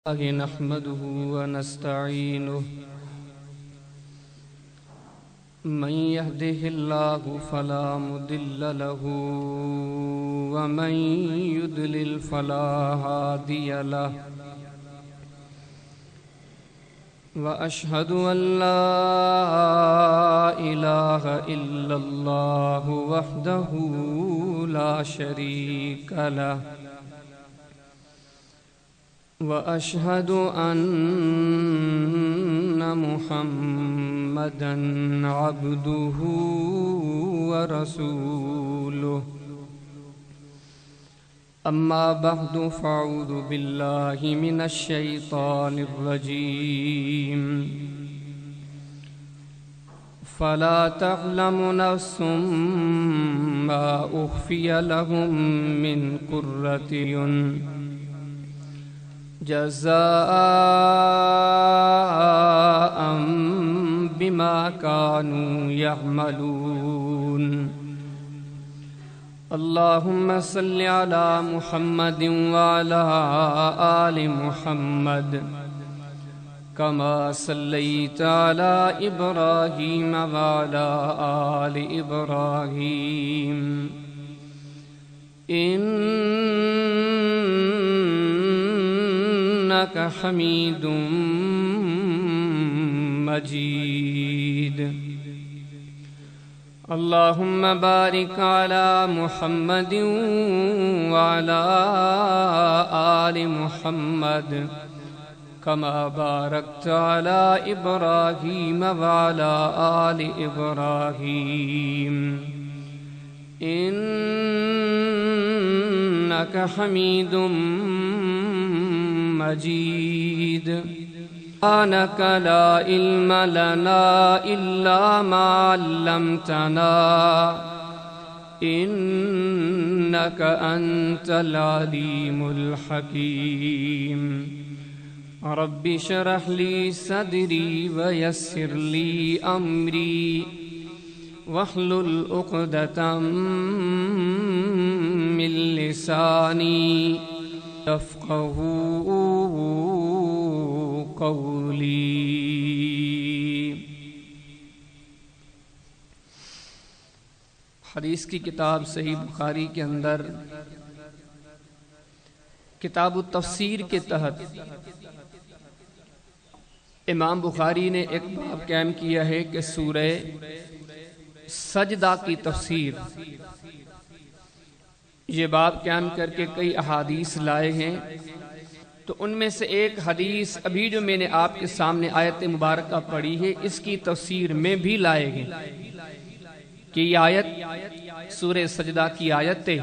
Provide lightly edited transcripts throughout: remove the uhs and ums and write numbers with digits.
نحمده ونستعينه من يهده الله فلا مضل له ومن يضلل فلا هادي له وأشهد أن لا إله إلا الله وحده لا شريك له وأشهد أن محمدًا عبده ورسوله أما بعد فأعوذ بالله من الشيطان الرجيم فلا تعلم نفس ما أخفي لهم من قرة أعين جزاء بما كانوا يعملون اللهم صل على محمد وعلى آل محمد كما صليت على إبراهيم وعلى آل إبراهيم إنك حميد مجيد اللهم بارك على محمد وعلى آل محمد كما باركت على إبراهيم وعلى آل إبراهيم إنك حميد مجيد سبحانك لا علم لنا إلا ما علمتنا إنك أنت العليم الحكيم رب اشرح لي صدري ويسر لي أمري واحلل عقدة من لساني يفقهوا قولي حدیث کی کتاب صحیح بخاری کے اندر کتاب التفسیر کے تحت امام بخاری نے ایک باب قائم کیا ہے کہ سورہ سجدہ کی تفسیر یہ باب قائم کر کے کئی احادیث لائے ہیں تو ان میں سے ایک حدیث ابھی جو میں نے آپ کے سامنے آیت مبارکہ پڑھی ہے اس کی تفسیر میں بھی لائے گئے کہ یہ آیت سورہ سجدہ کی آیت ہے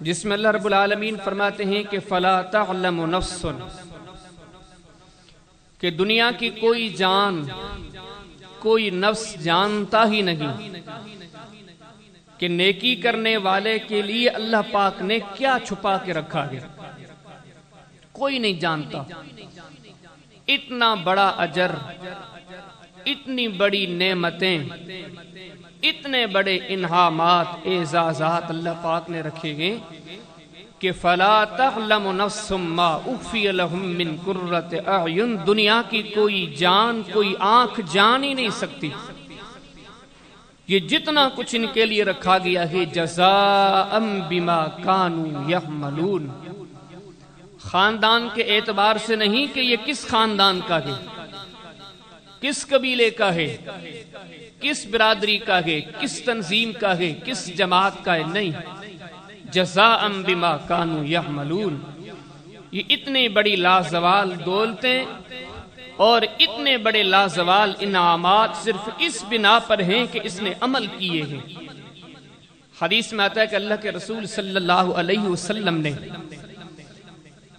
جس میں اللہ رب العالمین فرماتے ہیں کہ فَلَا تَعْلَمُ نَفْسٌ کہ دنیا کی کوئی جان کوئی نفس جانتا ہی نہیں کہ نیکی کرنے والے کے لیے اللہ پاک نے کیا چھپا کے رکھا ہے کوئی نہیں جانتا اتنا بڑا اجر اتنی بڑی نعمتیں اتنے بڑے انعامات اعزازات اللہ پاک نے رکھے گئے کہ فَلَا تَعْلَمُ نَفْسٌ مَّا أُخْفِيَ لَهُم مِّن قُرَّةِ أَعْيُن دنیا کی کوئی جان کوئی آنکھ جان ہی نہیں سکتی یہ جتنا کچھ ان کے لیے رکھا گیا ہے جزاء بما كانوا يعملون خاندان کے اعتبار سے نہیں کہ یہ کس خاندان کا ہے کس قبیلے کا ہے کس برادری کا ہے کس تنظیم کا ہے کس جماعت کا ہے نہیں جزاء بما كانوا يعملون یہ اتنے بڑی لازوال دولتیں اور اتنے بڑے لازوال انعامات صرف اس بنا پر ہیں کہ اس نے عمل کیے ہیں حدیث میں آتا ہے کہ اللہ کے رسول صلی اللہ علیہ وسلم نے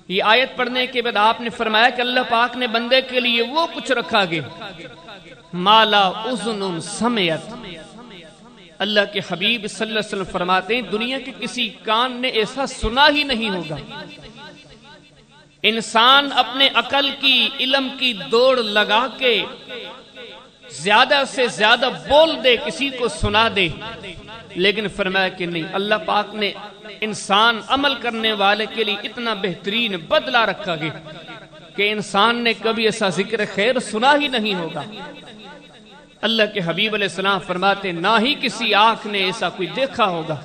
یہ آیت پڑھنے کے بعد آپ نے فرمایا کہ اللہ پاک نے بندے کے لیے وہ کچھ رکھا گیا مالا اذن سمعت اللہ کے حبیب صلی اللہ علیہ وسلم فرماتے ہیں دنیا کے کسی کان نے ایسا سنا ہی نہیں ہوگا انسان اپنے عقل کی علم کی دوڑ لگا کے زیادہ سے زیادہ بول دے کسی کو سنا دے لیکن فرمایا کہ نہیں اللہ پاک نے انسان عمل کرنے والے کے لیے اتنا بہترین بدلہ رکھا گیا کہ انسان نے کبھی ایسا ذکر خیر سنا ہی نہیں ہوگا۔ اللہ کے حبیب علیہ السلام فرماتے نہ ہی کسی آنکھ نے ایسا کوئی دیکھا ہوگا۔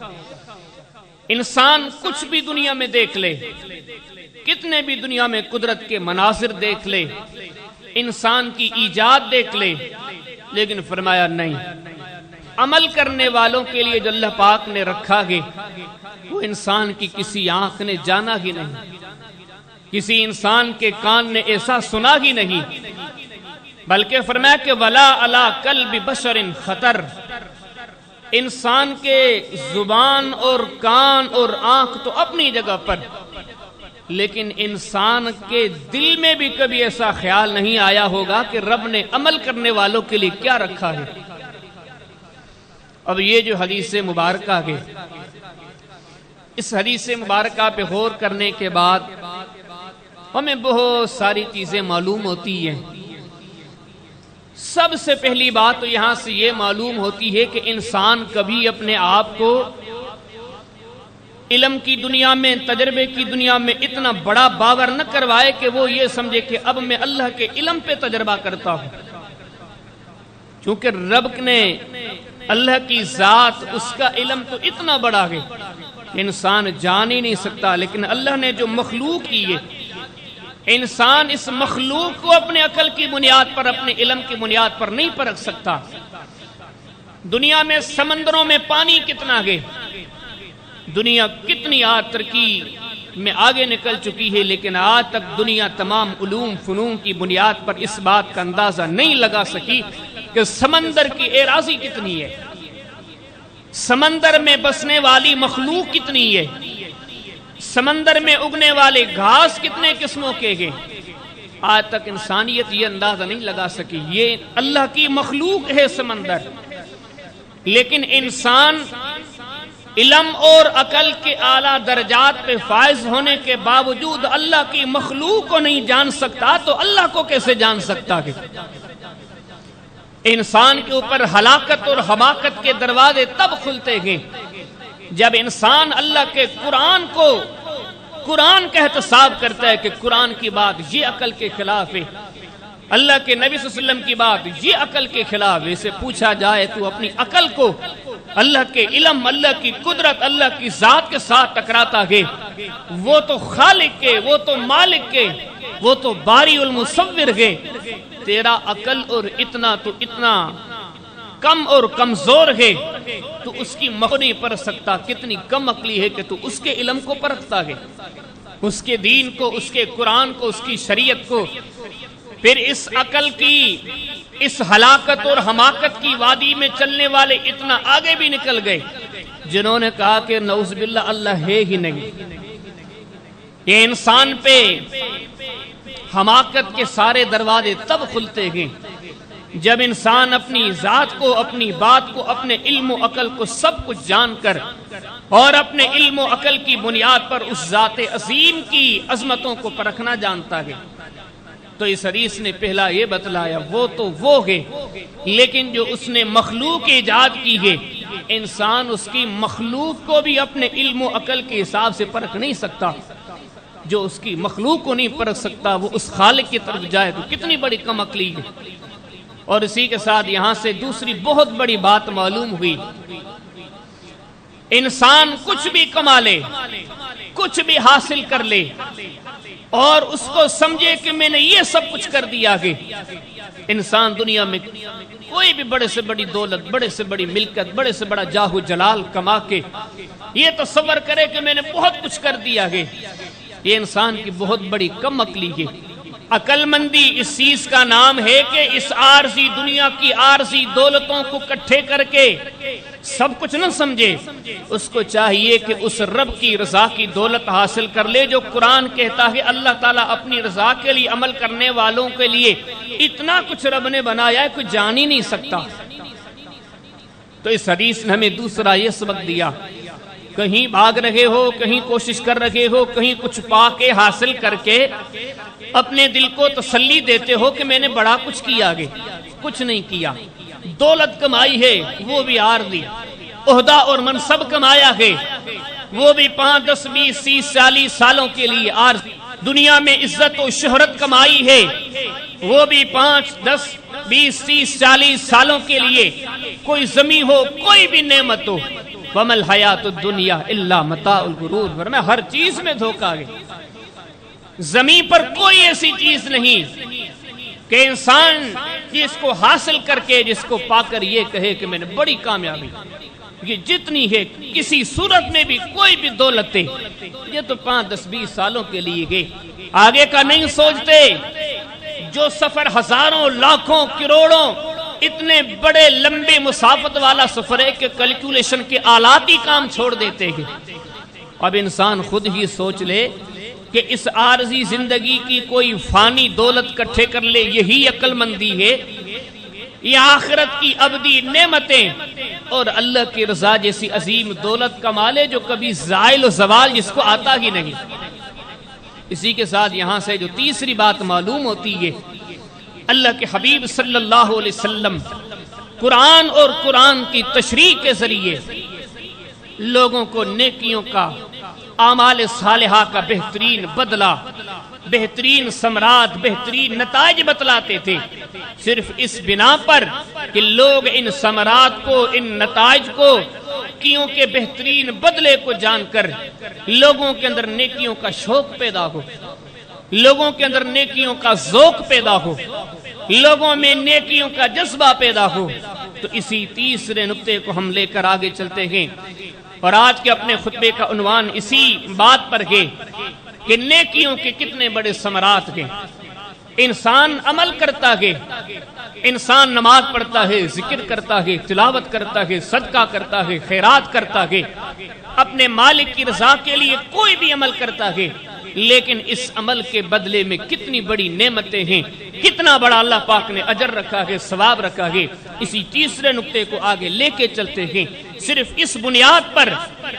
انسان کچھ بھی دنیا میں دیکھ لے، کتنے بھی دنیا میں قدرت کے مناظر دیکھ لے، انسان کی ایجاد دیکھ لے، لیکن فرمایا نہیں، عمل کرنے والوں کے لیے جو اللہ پاک نے رکھا گیا وہ انسان کی کسی آنکھ نے جانا ہی نہیں، کسی انسان کے کان نے ایسا سنا ہی نہیں، بلکہ فرمایا کہ وَلَا عَلَىٰ قَلْبِ بَشَرٍ خطر، انسان کے زبان اور کان اور آنکھ تو اپنی جگہ پر، لیکن انسان کے دل میں بھی کبھی ایسا خیال نہیں آیا ہوگا کہ رب نے عمل کرنے والوں کے لیے کیا رکھا ہے۔ اب یہ جو حدیث مبارکہ ہے، اس حدیث مبارکہ پہ غور کرنے کے بعد ہمیں بہت ساری چیزیں معلوم ہوتی ہیں۔ سب سے پہلی بات تو یہاں سے یہ معلوم ہوتی ہے کہ انسان کبھی اپنے آپ کو علم کی دنیا میں، تجربے کی دنیا میں اتنا بڑا باور نہ کروائے کہ وہ یہ سمجھے کہ اب میں اللہ کے علم پہ تجربہ کرتا ہوں، چونکہ رب نے اللہ کی ذات، اس کا علم تو اتنا بڑا ہے انسان جان ہی نہیں سکتا، لیکن اللہ نے جو مخلوق کی ہے، انسان اس مخلوق کو اپنے عقل کی بنیاد پر، اپنے علم کی بنیاد پر نہیں پرکھ سکتا۔ دنیا میں سمندروں میں پانی کتنا ہے، دنیا کتنی آج ترقی میں آگے نکل چکی ہے، لیکن آج تک دنیا تمام علوم فنون کی بنیاد پر اس بات کا اندازہ نہیں لگا سکی کہ سمندر کی اراضی کتنی ہے، سمندر میں بسنے والی مخلوق کتنی ہے، سمندر میں اگنے والے گھاس کتنے قسموں کے ہیں۔ آج تک انسانیت یہ اندازہ نہیں لگا سکی، یہ اللہ کی مخلوق ہے سمندر، لیکن انسان علم اور عقل کے اعلیٰ درجات پہ فائز ہونے کے باوجود اللہ کی مخلوق کو نہیں جان سکتا، تو اللہ کو کیسے جان سکتا ہے؟ انسان کے اوپر ہلاکت اور حماقت کے دروازے تب کھلتے ہیں جب انسان اللہ کے قرآن کو، قرآن کا احتساب کرتا ہے کہ قرآن کی بات یہ عقل کے خلاف ہے، اللہ کے نبی صلی اللہ علیہ وسلم کی بات یہ عقل کے خلاف ہے۔ اسے پوچھا جائے تو اپنی عقل کو اللہ کے علم، اللہ کی قدرت، اللہ کی ذات کے ساتھ ٹکراتا ہے، وہ تو خالق کے، وہ تو مالک کے، وہ تو باری المصور ہے، تیرا عقل اور اتنا تو اتنا کم اور کمزور ہے، تو اس کی مخ نہیں پرکھ سکتا، کتنی کم عقلی ہے کہ تو اس کے علم کو پرکھتا ہے، اس کے دین کو، اس کے قرآن کو، اس کی شریعت کو۔ پھر اس عقل کی، اس ہلاکت اور حماقت کی وادی میں چلنے والے اتنا آگے بھی نکل گئے جنہوں نے کہا کہ نعوذ باللہ اللہ ہے ہی نہیں۔ یہ انسان پہ حماقت کے سارے دروازے تب کھلتے ہیں جب انسان اپنی ذات کو، اپنی بات کو، اپنے علم و عقل کو سب کچھ جان کر اور اپنے علم و عقل کی بنیاد پر اس ذات عظیم کی عظمتوں کو پرکھنا جانتا ہے۔ تو اس حدیث نے پہلا یہ بتلایا وہ تو وہ ہے، لیکن جو اس نے مخلوق ایجاد کی ہے، انسان اس کی مخلوق کو بھی اپنے علم و عقل کے حساب سے پرکھ نہیں سکتا۔ جو اس کی مخلوق کو نہیں پرکھ سکتا وہ اس خالق کی طرف جائے تو کتنی بڑی کم عقلی ہے۔ اور اسی کے ساتھ یہاں سے دوسری بہت بڑی بات معلوم ہوئی، انسان کچھ بھی کما لے، کچھ بھی حاصل کر لے اور اس کو سمجھے کہ میں نے یہ سب کچھ کر دیا ہے۔ انسان دنیا میں کوئی بھی بڑے سے بڑی دولت، بڑے سے بڑی ملکت، بڑے سے بڑا جاہ و جلال کما کے یہ تصور کرے کہ میں نے بہت کچھ کر دیا ہے، یہ انسان کی بہت بڑی کم عقلی ہے۔ عقل مندی اس چیز کا نام ہے کہ اس عارضی دنیا کی عارضی دولتوں کو اکٹھے کر کے سب کچھ نہ سمجھے، اس کو چاہیے کہ اس رب کی رضا کی دولت حاصل کر لے جو قرآن کہتا ہے اللہ تعالیٰ اپنی رضا کے لیے عمل کرنے والوں کے لیے اتنا کچھ رب نے بنایا ہے کوئی جان ہی نہیں سکتا۔ تو اس حدیث نے ہمیں دوسرا یہ سبق دیا، کہیں بھاگ رہے ہو، کہیں کوشش کر رہے ہو، کہیں کچھ پا کے حاصل کر کے اپنے دل کو تسلی دیتے ہو کہ میں نے بڑا کچھ کیا ہے، کچھ نہیں کیا۔ دولت کمائی ہے وہ بھی عارضی، عہدہ اور منصب کمایا ہے، وہ بھی 5 10 20 30 40 سالوں کے لیے دنیا میں عزت و شہرت کمائی ہے، وہ بھی 5 10 20 30 40 سالوں کے لیے، کوئی زمین ہو کوئی بھی نعمت ہو، وَمَا الْحَيَاةُ الدُّنْيَا إِلَّا مَتَاعُ الْغُرُورِ، فرمایا ہر چیز میں دھوکہ ہے۔ زمین پر کوئی ایسی چیز نہیں کہ انسان جس کو حاصل کر کے، جس کو پا کر یہ کہے کہ میں نے بڑی کامیابی، یہ جتنی ہے کسی صورت میں بھی کوئی بھی دولت ہے، یہ تو 5 10 20 سالوں کے لیے ہے، آگے کا نہیں سوچتے۔ جو سفر ہزاروں لاکھوں کروڑوں اتنے بڑے لمبے مسافت والا سفر ہے کہ کیلکولیشن کے آلات ہی کام چھوڑ دیتے ہیں۔ اب انسان خود ہی سوچ لے کہ اس عارضی زندگی کی کوئی فانی دولت کٹھے کر لے، یہی عقل مندی ہے؟ یہ آخرت کی ابدی نعمتیں اور اللہ کی رضا جیسی عظیم دولت کما لے جو کبھی زائل و زوال جس کو آتا ہی نہیں۔ اسی کے ساتھ یہاں سے جو تیسری بات معلوم ہوتی ہے، اللہ کے حبیب صلی اللہ علیہ وسلم قرآن اور قرآن کی تشریح کے ذریعے لوگوں کو نیکیوں کا، اعمال صالحہ کا بہترین بدلہ، بہترین ثمرات، بہترین نتائج بتلاتے تھے، صرف اس بنا پر کہ لوگ ان ثمرات کو، ان نتائج کو، نیکیوں کے بہترین بدلے کو جان کر لوگوں کے اندر نیکیوں کا شوق پیدا ہو، لوگوں کے اندر نیکیوں کا ذوق پیدا ہو، لوگوں میں نیکیوں کا جذبہ پیدا ہو۔ تو اسی تیسرے نقطے کو ہم لے کر آگے چلتے ہیں، اور آج کے اپنے خطبے کا عنوان اسی بات پر ہے کہ نیکیوں کے کتنے بڑے ثمرات ہیں۔ انسان عمل کرتا ہے، انسان نماز پڑھتا ہے، ذکر کرتا ہے، تلاوت کرتا ہے، صدقہ کرتا ہے، خیرات کرتا ہے، اپنے مالک کی رضا کے لیے کوئی بھی عمل کرتا ہے، لیکن اس عمل کے بدلے میں کتنی بڑی نعمتیں ہیں، کتنا بڑا اللہ پاک نے اجر رکھا ہے، ثواب رکھا ہے۔ اسی تیسرے نقطے کو آگے لے کے چلتے ہیں، صرف اس بنیاد پر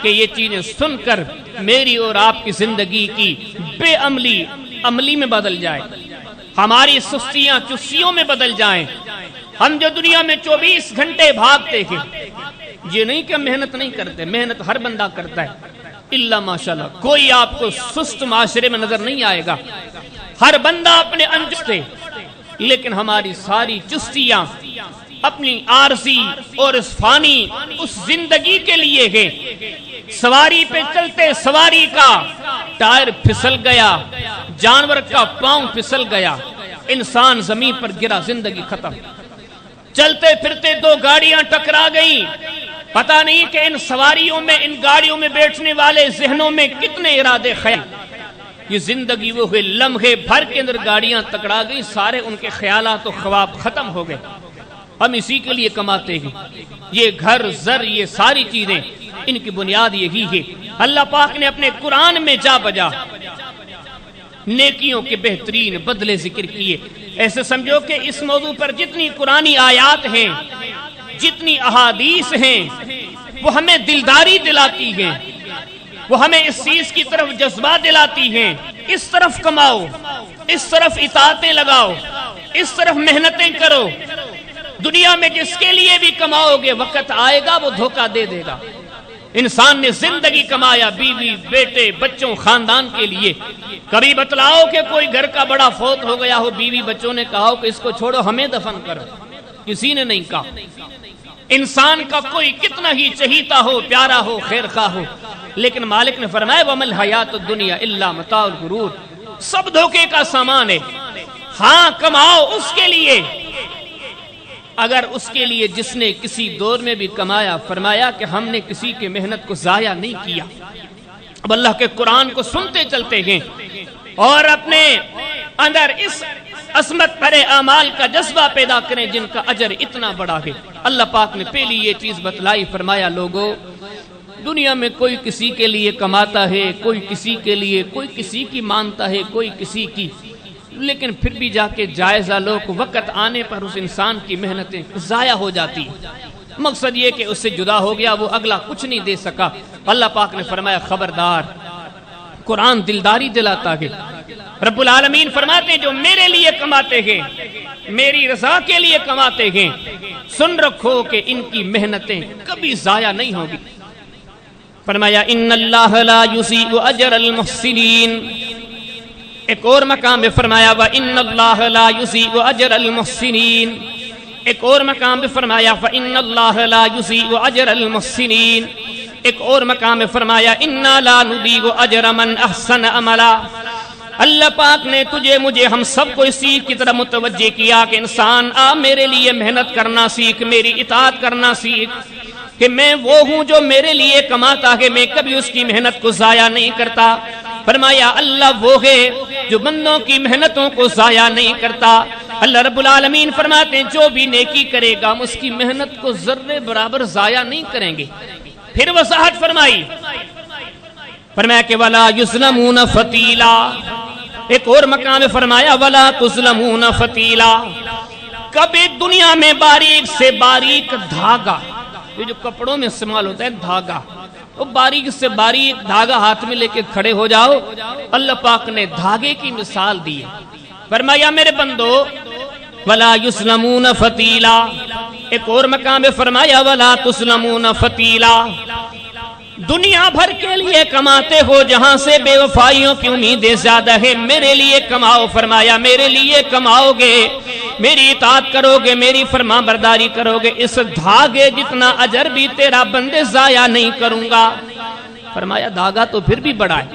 کہ یہ چیزیں سن کر میری اور آپ کی زندگی کی بے عملی عملی میں بدل جائے، ہماری سستیاں چستیوں میں بدل جائیں۔ ہم جو دنیا میں 24 گھنٹے بھاگتے ہیں، یہ نہیں کہ محنت نہیں کرتے، محنت ہر بندہ کرتا ہے، اللہ ماشاءاللہ کوئی آپ کو سست معاشرے میں نظر نہیں آئے گا، ہر بندہ اپنے انجز سے، لیکن ہماری ساری چستیاں اپنی عارضی اور اس فانی اس زندگی کے لیے ہے۔ سواری پہ چلتے سواری کا ٹائر پھسل گیا، جانور کا پاؤں پھسل گیا، انسان زمین پر گرا، زندگی ختم۔ چلتے پھرتے 2 گاڑیاں ٹکرا گئیں، پتہ نہیں کہ ان سواریوں میں، ان گاڑیوں میں بیٹھنے والے ذہنوں میں کتنے ارادے خیال۔ یہ زندگی وہ ہے لمحے بھر کے اندر گاڑیاں ٹکرا گئی، سارے ان کے خیالات و خواب ختم ہو گئے۔ ہم اسی کے لیے کماتے ہیں، یہ گھر زر، یہ ساری چیزیں، ان کی بنیاد یہی ہے۔ اللہ پاک نے اپنے قرآن میں جا بجا نیکیوں کے بہترین بدلے ذکر کیے۔ ایسے سمجھو کہ اس موضوع پر جتنی قرآنی آیات ہیں، جتنی احادیث ہیں، وہ ہمیں دلداری دلاتی ہیں، وہ ہمیں اس چیز کی طرف جذبہ دلاتی ہیں، اس طرف کماؤ، اس طرف اطاعتیں لگاؤ، اس طرف محنتیں کرو۔ دنیا میں جس کے لیے بھی کماؤ گے، وقت آئے گا وہ دھوکہ دے دے گا۔ انسان نے زندگی کمایا بیوی، بیٹے، بچوں، خاندان کے لیے۔ کبھی بتلاؤ کہ کوئی گھر کا بڑا فوت ہو گیا ہو، بیوی بچوں نے کہا ہو کہ اس کو چھوڑو ہمیں دفن کرو، کسی نے نہیں کہا۔ انسان کا کوئی کتنا ہی چہیتا ہو، پیارا ہو، خیر خواہ ہو، لیکن مالک نے فرمایا وَمَا الْحَيَاةُ الدُّنْيَا إِلَّا مَتَاعُ الْغُرُورِ، سب دھوکے کا سامان ہے۔ ہاں کماؤ اس کے لیے، اگر اس کے لیے جس نے کسی دور میں بھی کمایا، فرمایا کہ ہم نے کسی کی محنت کو ضائع نہیں کیا۔ اب اللہ کے قرآن کو سنتے چلتے ہیں اور اپنے اندر اس عظمت بھرے اعمال کا جذبہ پیدا کریں جن کا اجر اتنا بڑا ہے۔ اللہ پاک نے پہلی یہ چیز بتلائی، فرمایا لوگوں، دنیا میں کوئی کسی کے لیے کماتا ہے، کوئی کسی کے لیے، کوئی کسی کی مانتا ہے، کوئی کسی کی، لیکن پھر بھی جا کے جائزہ لو کہ وقت آنے پر اس انسان کی محنتیں ضائع ہو جاتی۔ مقصد یہ کہ اس سے جدا ہو گیا، وہ اگلا کچھ نہیں دے سکا۔ اللہ پاک نے فرمایا خبردار، قرآن دلداری دلاتا ہے رب العالمین فرماتے ہیں جو میرے لیے کماتے ہیں، میری رضا کے لیے کماتے ہیں، سن رکھو کہ ان کی محنتیں کبھی ضائع نہیں ہوگی۔ فرمایا ان اللہ لا یضیع اجر المحسنین۔ ایک اور مقام میں فرمایا وَإِنَّ اللَّهَ لَا يُضِيعُ أَجْرَ الْمُحْسِنِينَ۔ ایک اور مقام میں فرمایا فَإِنَّ اللَّهَ لَا يُضِيعُ أَجْرَ الْمُحْسِنِينَ۔ ایک اور مقام میں فرمایا إِنَّا لَا نُضِيعُ أَجْرَ مَنْ أَحْسَنَ عَمَلًا۔ اللہ پاک نے تجھے مجھے ہم سب کو اسی کی طرح متوجہ کیا کہ انسان میرے لیے محنت کرنا سیکھ، میری اطاعت کرنا سیکھ، کہ میں وہ ہوں جو میرے لیے کماتا ہے، میں کبھی اس کی محنت کو ضائع نہیں کرتا۔ فرمایا اللہ وہ ہے جو بندوں کی محنتوں کو ضائع نہیں کرتا۔ اللہ رب العالمین فرماتے ہیں جو بھی نیکی کرے گا ہم اس کی محنت کو ذرے برابر ضائع نہیں کریں گے۔ پھر وضاحت فرمائی، فرمایا کہ وَلَا يُظْلَمُونَ فَتِيلًا۔ ایک اور مقام میں فرمایا وَلَا تُظْلَمُونَ فَتِيلًا۔ کبھی دنیا میں باریک سے باریک دھاگا، یہ جو کپڑوں میں استعمال ہوتا ہے دھاگا، وہ باریک سے باریک دھاگا ہاتھ میں لے کے کھڑے ہو جاؤ، اللہ پاک نے دھاگے کی مثال دی ہے۔ فرمایا میرے بندو وَلَا يُظْلَمُونَ فَتِيلًا۔ ایک اور مقام میں فرمایا وَلَا تُظْلَمُونَ فَتِيلًا۔ دنیا بھر کے لیے کماتے ہو جہاں سے بے وفائیوں کی امیدیں زیادہ ہے، میرے لیے کماؤ۔ فرمایا میرے لیے کماؤ گے، میری اطاعت کرو گے، میری فرما برداری کرو گے، اس دھاگے جتنا اجر بھی تیرا بندے ضائع نہیں کروں گا۔ فرمایا دھاگا تو پھر بھی بڑا ہے۔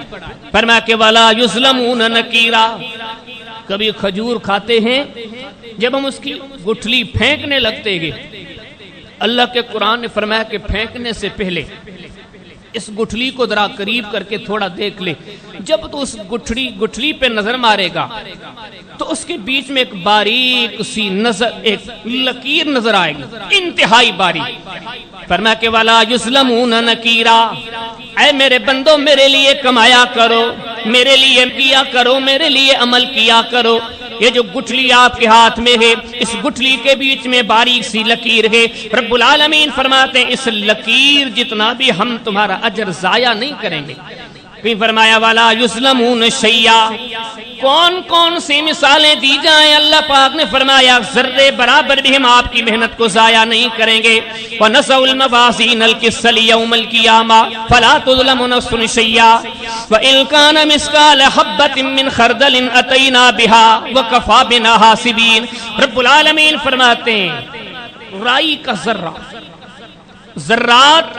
فرمایا کہ وَلَا يُظْلَمُونَ نَقِيرًا۔ کبھی کھجور کھاتے ہیں، جب ہم اس کی گٹھلی پھینکنے لگتے گے، اللہ کے قرآن نے فرمایا کہ پھینکنے سے پہلے اس گٹھلی کو ذرا قریب کر کے تھوڑا دیکھ لے۔ جب تو اس گٹھلی پہ نظر مارے گا تو اس کے بیچ میں ایک باریک سی نظر، ایک لکیر نظر آئے گی، انتہائی باریک۔ فرمایا کہ وَلَا يُظْلَمُونَ نَقِيرًا۔ اے میرے بندو میرے لیے کمایا کرو، میرے لیے کیا کرو، میرے لیے عمل کیا کرو۔ یہ جو گٹھلی آپ کے ہاتھ میں ہے، اس گٹھلی کے بیچ میں باریک سی لکیر ہے، رب العالمین فرماتے ہیں اس لکیر جتنا بھی ہم تمہارا اجر ضائع نہیں کریں گے۔ پھر فرمایا وَلَا يُظْلَمُونَ شَيْئًا۔ کون کون سی مثالیں دی جائیں؟ اللہ پاک نے فرمایا ذرے برابر بھی ہم آپ کی محنت کو ضائع نہیں کریں گے۔ وَنَضَعُ الْمَوَازِينَ الْقِسْطَ لِيَوْمِ الْقِيَامَةِ فَلَا تُظْلَمُ نَفْسٌ شَيْئًا وَإِنْ كَانَ مِثْقَالَ حَبَّةٍ مِّنْ خَرْدَلٍ أَتَيْنَا بِهَا وَكَفَىٰ بِنَا حَاسِبِينَ۔ رب العالمین فرماتے ہیں رائی کا ذرہ، ذرات،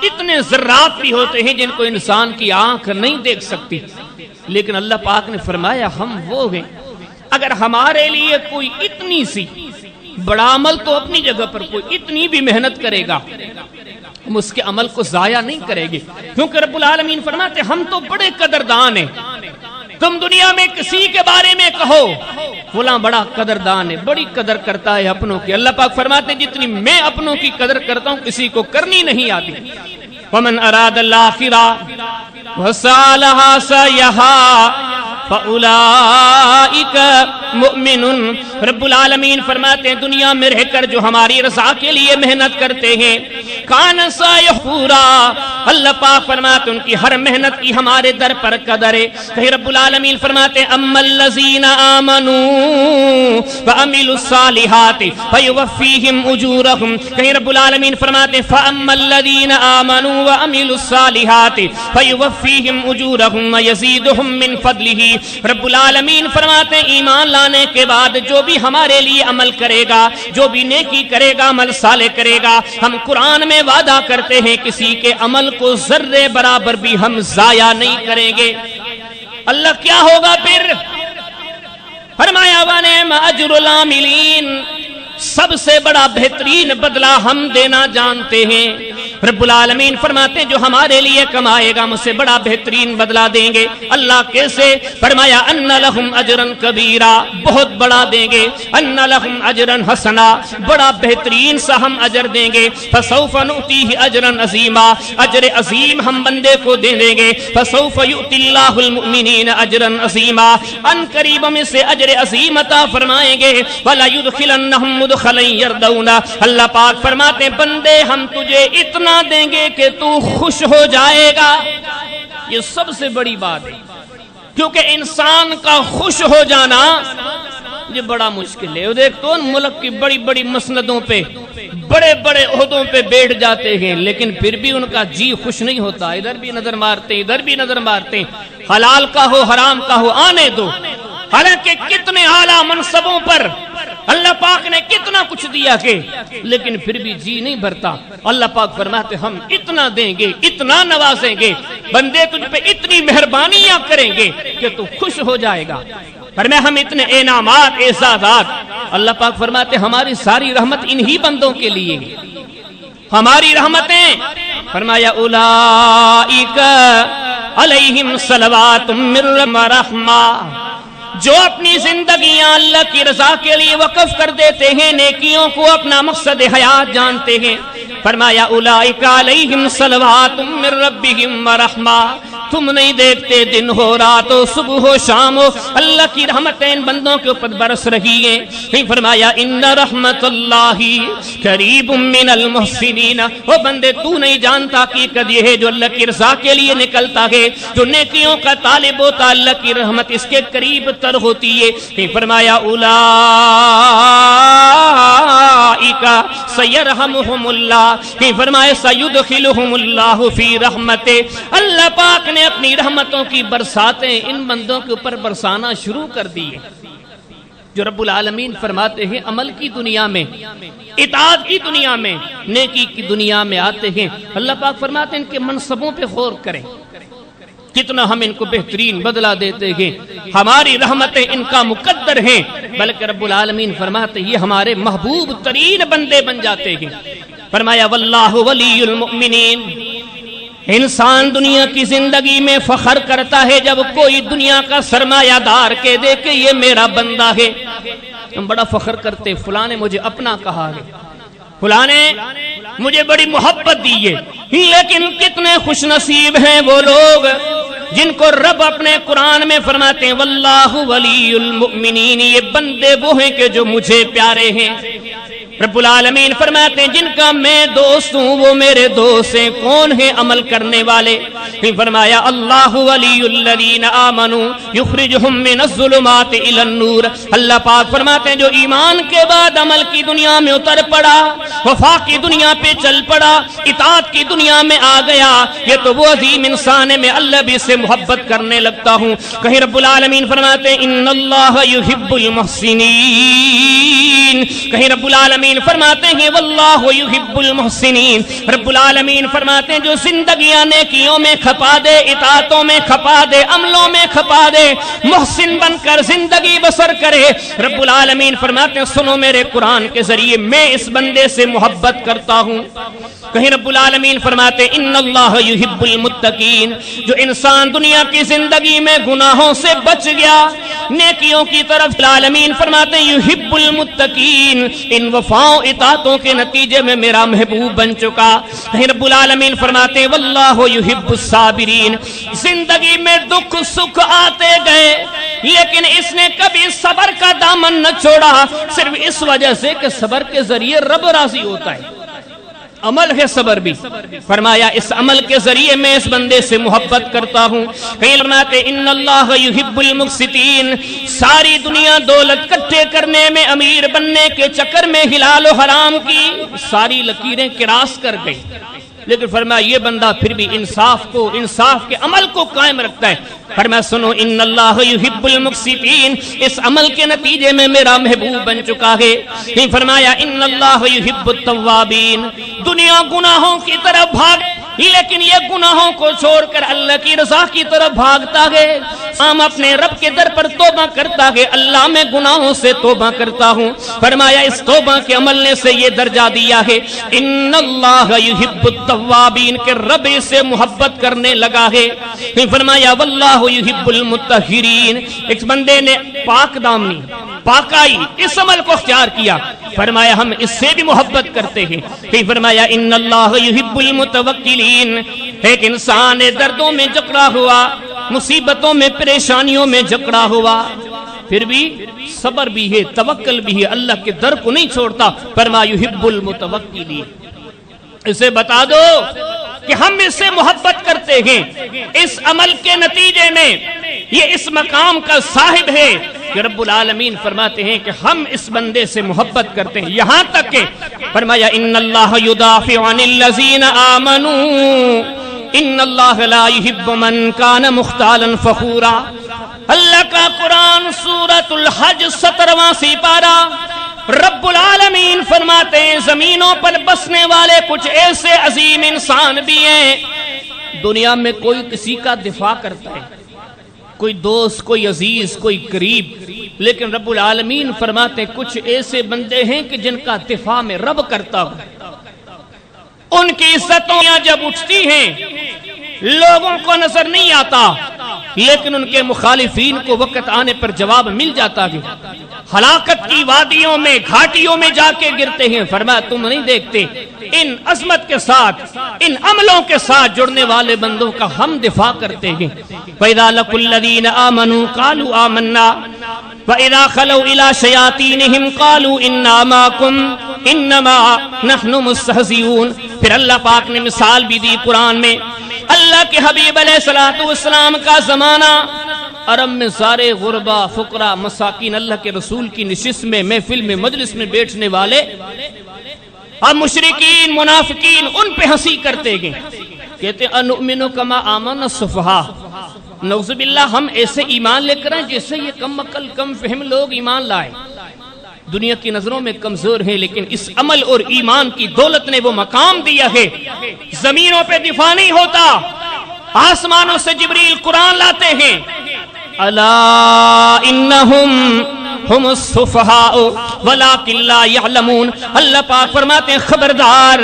اتنے ذرات بھی ہوتے ہیں جن کو انسان کی آنکھ نہیں دیکھ سکتی، لیکن اللہ پاک نے فرمایا ہم وہ ہیں اگر ہمارے لیے کوئی اتنی سی، بڑا عمل تو اپنی جگہ پر، کوئی اتنی بھی محنت کرے گا ہم اس کے عمل کو ضائع نہیں کریں گے، کیونکہ رب العالمین فرماتے ہم تو بڑے قدردان ہیں۔ تم دنیا میں کسی کے بارے میں کہو فلاں بڑا قدردان ہے، بڑی قدر کرتا ہے اپنوں کی، اللہ پاک فرماتے ہیں جتنی میں اپنوں کی قدر کرتا ہوں کسی کو کرنی نہیں آتی۔ وَمَنْ أَرَادَ الْآخِرَةَ وَسَعَى لَهَا سَعْيَهَا فَأُولَئِكَ مُؤْمِنُونَ۔ رب العالمین فرماتے ہیں دنیا میں رہ کر جو ہماری رضا کے لیے محنت کرتے ہیں، کان سایحورا، اللہ پاک فرماتے ان کی ہر محنت کی ہمارے در پر قدر ہے۔ کہیں رب العالمین فرماتے ہیں اما الذین آمنوا وعملوا الصالحات فیوفیہم اجورہم۔ کہیں رب العالمین فرماتے ہیں فاما الذین آمنوا وعملوا الصالحات فیوفیہم اجورہم ویزیدہم من فضلہ۔ رب العالمین فرماتے ہیں ایمان لانے کے بعد جو بھی ہمارے لیے عمل کرے گا، جو بھی نیکی کرے گا، عمل صالح کرے گا، ہم قرآن میں وعدہ کرتے ہیں کسی کے عمل کو ذرے برابر بھی ہم ضائع نہیں کریں گے۔ اللہ کیا ہوگا پھر؟ فرمایا وَنِعْمَ أَجْرُ الْعَامِلِينَ، سب سے بڑا بہترین بدلہ ہم دینا جانتے ہیں۔ رب العالمین فرماتے ہیں جو ہمارے لیے کمائے گا مجھ سے بڑا بہترین بدلہ دیں گے۔ اللہ کیسے؟ فرمایا ان لہم اجرا کبیرا، بہت بڑا دیں گے، ان لہم اجرا حسنا، بڑا بہترین سا ہم اجر دیں گے، فسوف نؤتیہ اجرا عظیما، اجر عظیم ہم بندے کو دے دیں گے، فسوف یؤتی اللہ المؤمنین اجرا عظیما، ان قریب میں سے اجر عظیم عطا فرمائیں گے، ولا يدخلنہم مدخلا یردونا۔ اللہ پاک فرماتے ہیں بندے ہم تجھے اتنا دیں گے کہ تو خوش ہو جائے گا۔ یہ سب سے بڑی بات ہے کیونکہ انسان کا خوش ہو جانا یہ بڑا مشکل ہے. دیکھ تو ملک کی بڑی بڑی مسندوں پہ بڑے بڑے عہدوں پہ بیٹھ جاتے ہیں لیکن پھر بھی ان کا جی خوش نہیں ہوتا. ادھر بھی نظر مارتے ادھر بھی نظر مارتے. حلال کا ہو حرام کا ہو آنے دو. حالانکہ کتنے اعلیٰ منصبوں پر اللہ پاک نے کتنا کچھ دیا کہ لیکن پھر بھی جی نہیں بھرتا. اللہ پاک فرماتے ہم اتنا دیں گے اتنا نوازیں گے بندے تجھ پہ اتنی مہربانیاں کریں گے کہ تو خوش ہو جائے گا. فرمایا ہم اتنے انعامات اعزازات. اللہ پاک فرماتے ہماری ساری رحمت انہی بندوں کے لیے ہماری رحمتیں. فرمایا اولئک علیہم صلوات من رحمہ. جو اپنی زندگیاں اللہ کی رضا کے لیے وقف کر دیتے ہیں نیکیوں کو اپنا مقصد حیات جانتے ہیں. فرمایا اولئک علیہم صلوات من ربہم ورحمہ. تم نہیں دیکھتے دن ہو رات ہو صبح ہو شام ہو اللہ کی رحمتیں ان بندوں کے اوپر برس رہی ہیں. فرمایا ان رحمت اللہ قریب من المحسنین. وہ بندے تو نہیں جانتا حقیقت یہ ہے جو اللہ کی رضا کے لیے نکلتا ہے جو نیکیوں کا طالب ہوتا اللہ کی رحمت اس کے قریب تر ہوتی ہے. فرمایا اولئک سیرحمہم اللہ. فرمایا سیدخلہم اللہ فی رحمتہ. اللہ پاک نے اپنی رحمتوں کی برساتیں ان بندوں کے اوپر برسانا شروع کر دی ہے. جو رب العالمین فرماتے ہیں عمل کی دنیا میں اطاعت کی دنیا میں نیکی کی دنیا میں آتے ہیں اللہ پاک فرماتے ہیں ان کے منصبوں پہ غور کریں کتنا ہم ان کو بہترین بدلہ دیتے ہیں. ہماری رحمتیں ان کا مقدر ہیں بلکہ رب العالمین فرماتے ہیں یہ ہمارے محبوب ترین بندے بن جاتے ہیں. فرمایا واللہ ولی المؤمنین. انسان دنیا کی زندگی میں فخر کرتا ہے جب کوئی دنیا کا سرمایہ دار کہہ دے کہ یہ میرا بندہ ہے. ہم بڑا فخر کرتے فلاں نے مجھے اپنا کہا ہے فلاں نے مجھے بڑی محبت دی ہے. لیکن کتنے خوش نصیب ہیں وہ لوگ جن کو رب اپنے قرآن میں فرماتے ہیں واللہ ولی المؤمنین. یہ بندے وہ ہیں کہ جو مجھے پیارے ہیں. رب العالمین فرماتے ہیں جن کا میں دوست ہوں وہ میرے دوست ہیں. کون ہیں عمل کرنے والے. فرمایا اللہ ولی الذین آمنوا یخرجہم من الظلمات الی النور. اللہ پاک فرماتے ہیں جو ایمان کے بعد عمل کی دنیا میں اتر پڑا وفا کی دنیا پہ چل پڑا اطاعت کی دنیا میں آ گیا یہ تو وہ عظیم انسان ہے میں اللہ بھی سے محبت کرنے لگتا ہوں. کہیں رب العالمین فرماتے ہیں ان اللہ یحب المحسنین. کہیں رب العالمین فرماتے ہیں واللہ یحب المحسنین. رب العالمین فرماتے ہیں جو زندگیاں نیکیوں میں کھپا دے اطاعتوں میں کھپا دے عملوں میں کھپا دے محسن بن کر زندگی بسر کرے. رب العالمین فرماتے ہیں سنو میرے قرآن کے ذریعے میں اس بندے سے محبت کرتا ہوں. کہیں رب العالمین فرماتے ہیں ان اللہ یحب المتقین. جو انسان دنیا کی زندگی میں گناہوں سے بچ گیا نیکیوں کی طرف العالمین فرماتے ہیں یحب المتقین. ان وفاؤں اطاعتوں کے نتیجے میں میرا محبوب بن چکا. کہیں رب العالمین فرماتے ہیں واللہ یحب الصابرین. زندگی میں دکھ سکھ آتے گئے لیکن اس نے کبھی صبر کا دامن نہ چھوڑا صرف اس وجہ سے کہ صبر کے ذریعے رب راضی ہوتا ہے. عمل ہے صبر بھی. فرمایا اس عمل کے ذریعے میں اس بندے سے محبت کرتا ہوں. کہیں فرماتے ان اللہ یحب المقسطین. ساری دنیا دولت کٹھے کرنے میں امیر بننے کے چکر میں حلال و حرام کی ساری لکیریں کراس کر گئی لیکن فرمایا یہ بندہ پھر بھی انصاف کے عمل کو قائم رکھتا ہے. فرمایا سنو ان اللہ یحب المقسطین. اس عمل کے نتیجے میں میرا محبوب بن چکا ہے. فرمایا ان اللہ یحب التوابین. دنیا گناہوں کی طرف بھاگ لیکن یہ گناہوں کو چھوڑ کر اللہ کی رضا کی طرف بھاگتا ہے. ہم اپنے رب کے در پر توبہ کرتا ہے اللہ میں گناہوں سے توبہ کرتا ہوں. فرمایا اس توبہ کے عمل سے یہ درجہ دیا ہے ان اللہ یحب التوابین کہ رب سے محبت کرنے لگا ہے. فرمایا واللہ یحب المطہرین. ایک بندے نے پاک دامنی پاکائی اس عمل کو اختیار کیا. فرمایا ہم اس سے بھی محبت کرتے ہیں. فرمایا ان اللہ یحب المتوکلین. ایک انسان دردوں میں جکڑا ہوا مصیبتوں میں پریشانیوں میں جکڑا ہوا پھر بھی صبر بھی ہے توکل بھی ہے اللہ کے در کو نہیں چھوڑتا. فرمایا یحب المتوکلین. اسے بتا دو کہ ہم اس سے محبت کرتے ہیں. اس عمل کے نتیجے میں یہ اس مقام کا صاحب ہے کہ رب العالمین فرماتے ہیں کہ ہم اس بندے سے محبت کرتے ہیں، یہاں تک کہ فرمایا ان اللہ یدافع عن الذین آمنوا ان اللہ لا يحب من کان مختالا فخورا۔ اللہ کا قرآن سورۃ الحج 17واں سپارہ، رب العالمین فرماتے ہیں زمینوں پر بسنے والے کچھ ایسے عظیم انسان بھی ہیں، دنیا میں کوئی کسی کا دفاع کرتا ہے، کوئی دوست، کوئی عزیز، کوئی قریب، لیکن رب العالمین فرماتے ہیں کچھ ایسے بندے ہیں کہ جن کا دفاع میں رب کرتا ہوں، ان کی عزتوں جب اٹھتی ہیں لوگوں کو نظر نہیں آتا، لیکن ان کے مخالفین کو وقت آنے پر جواب مل جاتا ہے، ہلاکت کی وادیوں میں گھاٹیوں میں جا کے گرتے ہیں۔ فرمایا تم نہیں دیکھتے ان عظمت کے ساتھ، ان عملوں کے ساتھ جڑنے والے بندوں کا ہم دفاع کرتے ہیں۔ وَإِذَا لَقُوا الَّذِينَ آمَنُوا قَالُوا آمَنَّا وَإِذَا خَلَوْا إِلَىٰ شَيَاطِينِهِمْ قَالُوا إِنَّا مَعَكُمْ إِنَّمَا نَحْنُ مُسْتَهْزِئُونَ۔ پھر اللہ پاک نے مثال بھی دی قرآن میں، اللہ کے حبیب علیہ السلام کا زمانہ، عرب میں سارے غربا، فقراء، مساکین اللہ کے رسول کی نشست میں، محفل میں، مجلس میں بیٹھنے والے اب مشرکین، منافقین ان پہ ہنسی کرتے گئے، کہتے انؤمن کما آمن السفہاء، نعوذ باللہ ہم ایسے ایمان لے کر آئیں جیسے یہ کم عقل کم فہم لوگ ایمان لائے، دنیا کی نظروں میں کمزور ہیں، لیکن اس عمل اور ایمان کی دولت نے وہ مقام دیا ہے، زمینوں پہ دفاع نہیں ہوتا، آسمانوں سے جبریل قرآن لاتے ہیں، الا انہم ہم السفہاء ولکن لا یعلمون۔ اللہ پاک فرماتے ہیں خبردار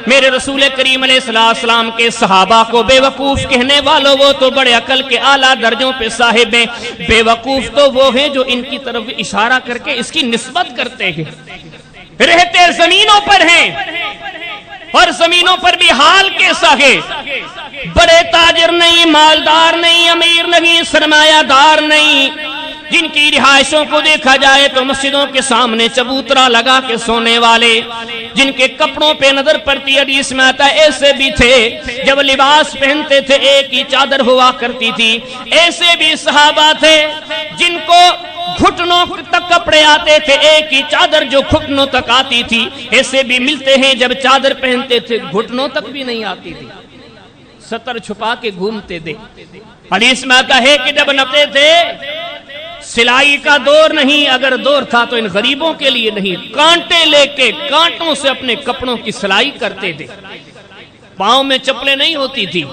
میرے رسول کریم علیہ السلام کے صحابہ کو بے وقوف کہنے والوں، وہ تو بڑے عقل کے اعلیٰ درجوں پہ صاحب ہیں، بے وقوف تو وہ ہیں جو ان کی طرف اشارہ کر کے اس کی نسبت کرتے ہیں، رہتے زمینوں پر ہیں اور زمینوں پر بھی حال کیسا ہے، بڑے تاجر نہیں، مالدار نہیں، امیر نہیں، سرمایہ دار نہیں، جن کی رہائشوں کو دیکھا جائے تو مسجدوں کے سامنے چبوترا لگا کے سونے والے، جن کے کپڑوں پہ نظر پڑتی حدیث میں آتا ہے ایسے بھی تھے، جب لباس پہنتے تھے ایک ہی چادر ہوا کرتی تھی، ایسے بھی صحابہ تھے جن کو گھٹنوں تک کپڑے آتے تھے، ایک ہی چادر جو گھٹنوں تک آتی تھی، ایسے بھی ملتے ہیں جب چادر پہنتے تھے گھٹنوں تک بھی نہیں آتی تھی، ستر چھپا کے گھومتے تھے۔ حدیث میں آتا ہے کہ جب نپتے تھے سلائی کا دور نہیں، اگر دور تھا تو ان غریبوں کے لیے نہیں، کانٹے لے کے کانٹوں سے اپنے کپڑوں کی سلائی کرتے تھے، پاؤں میں چپلیں نہیں ہوتی تھی۔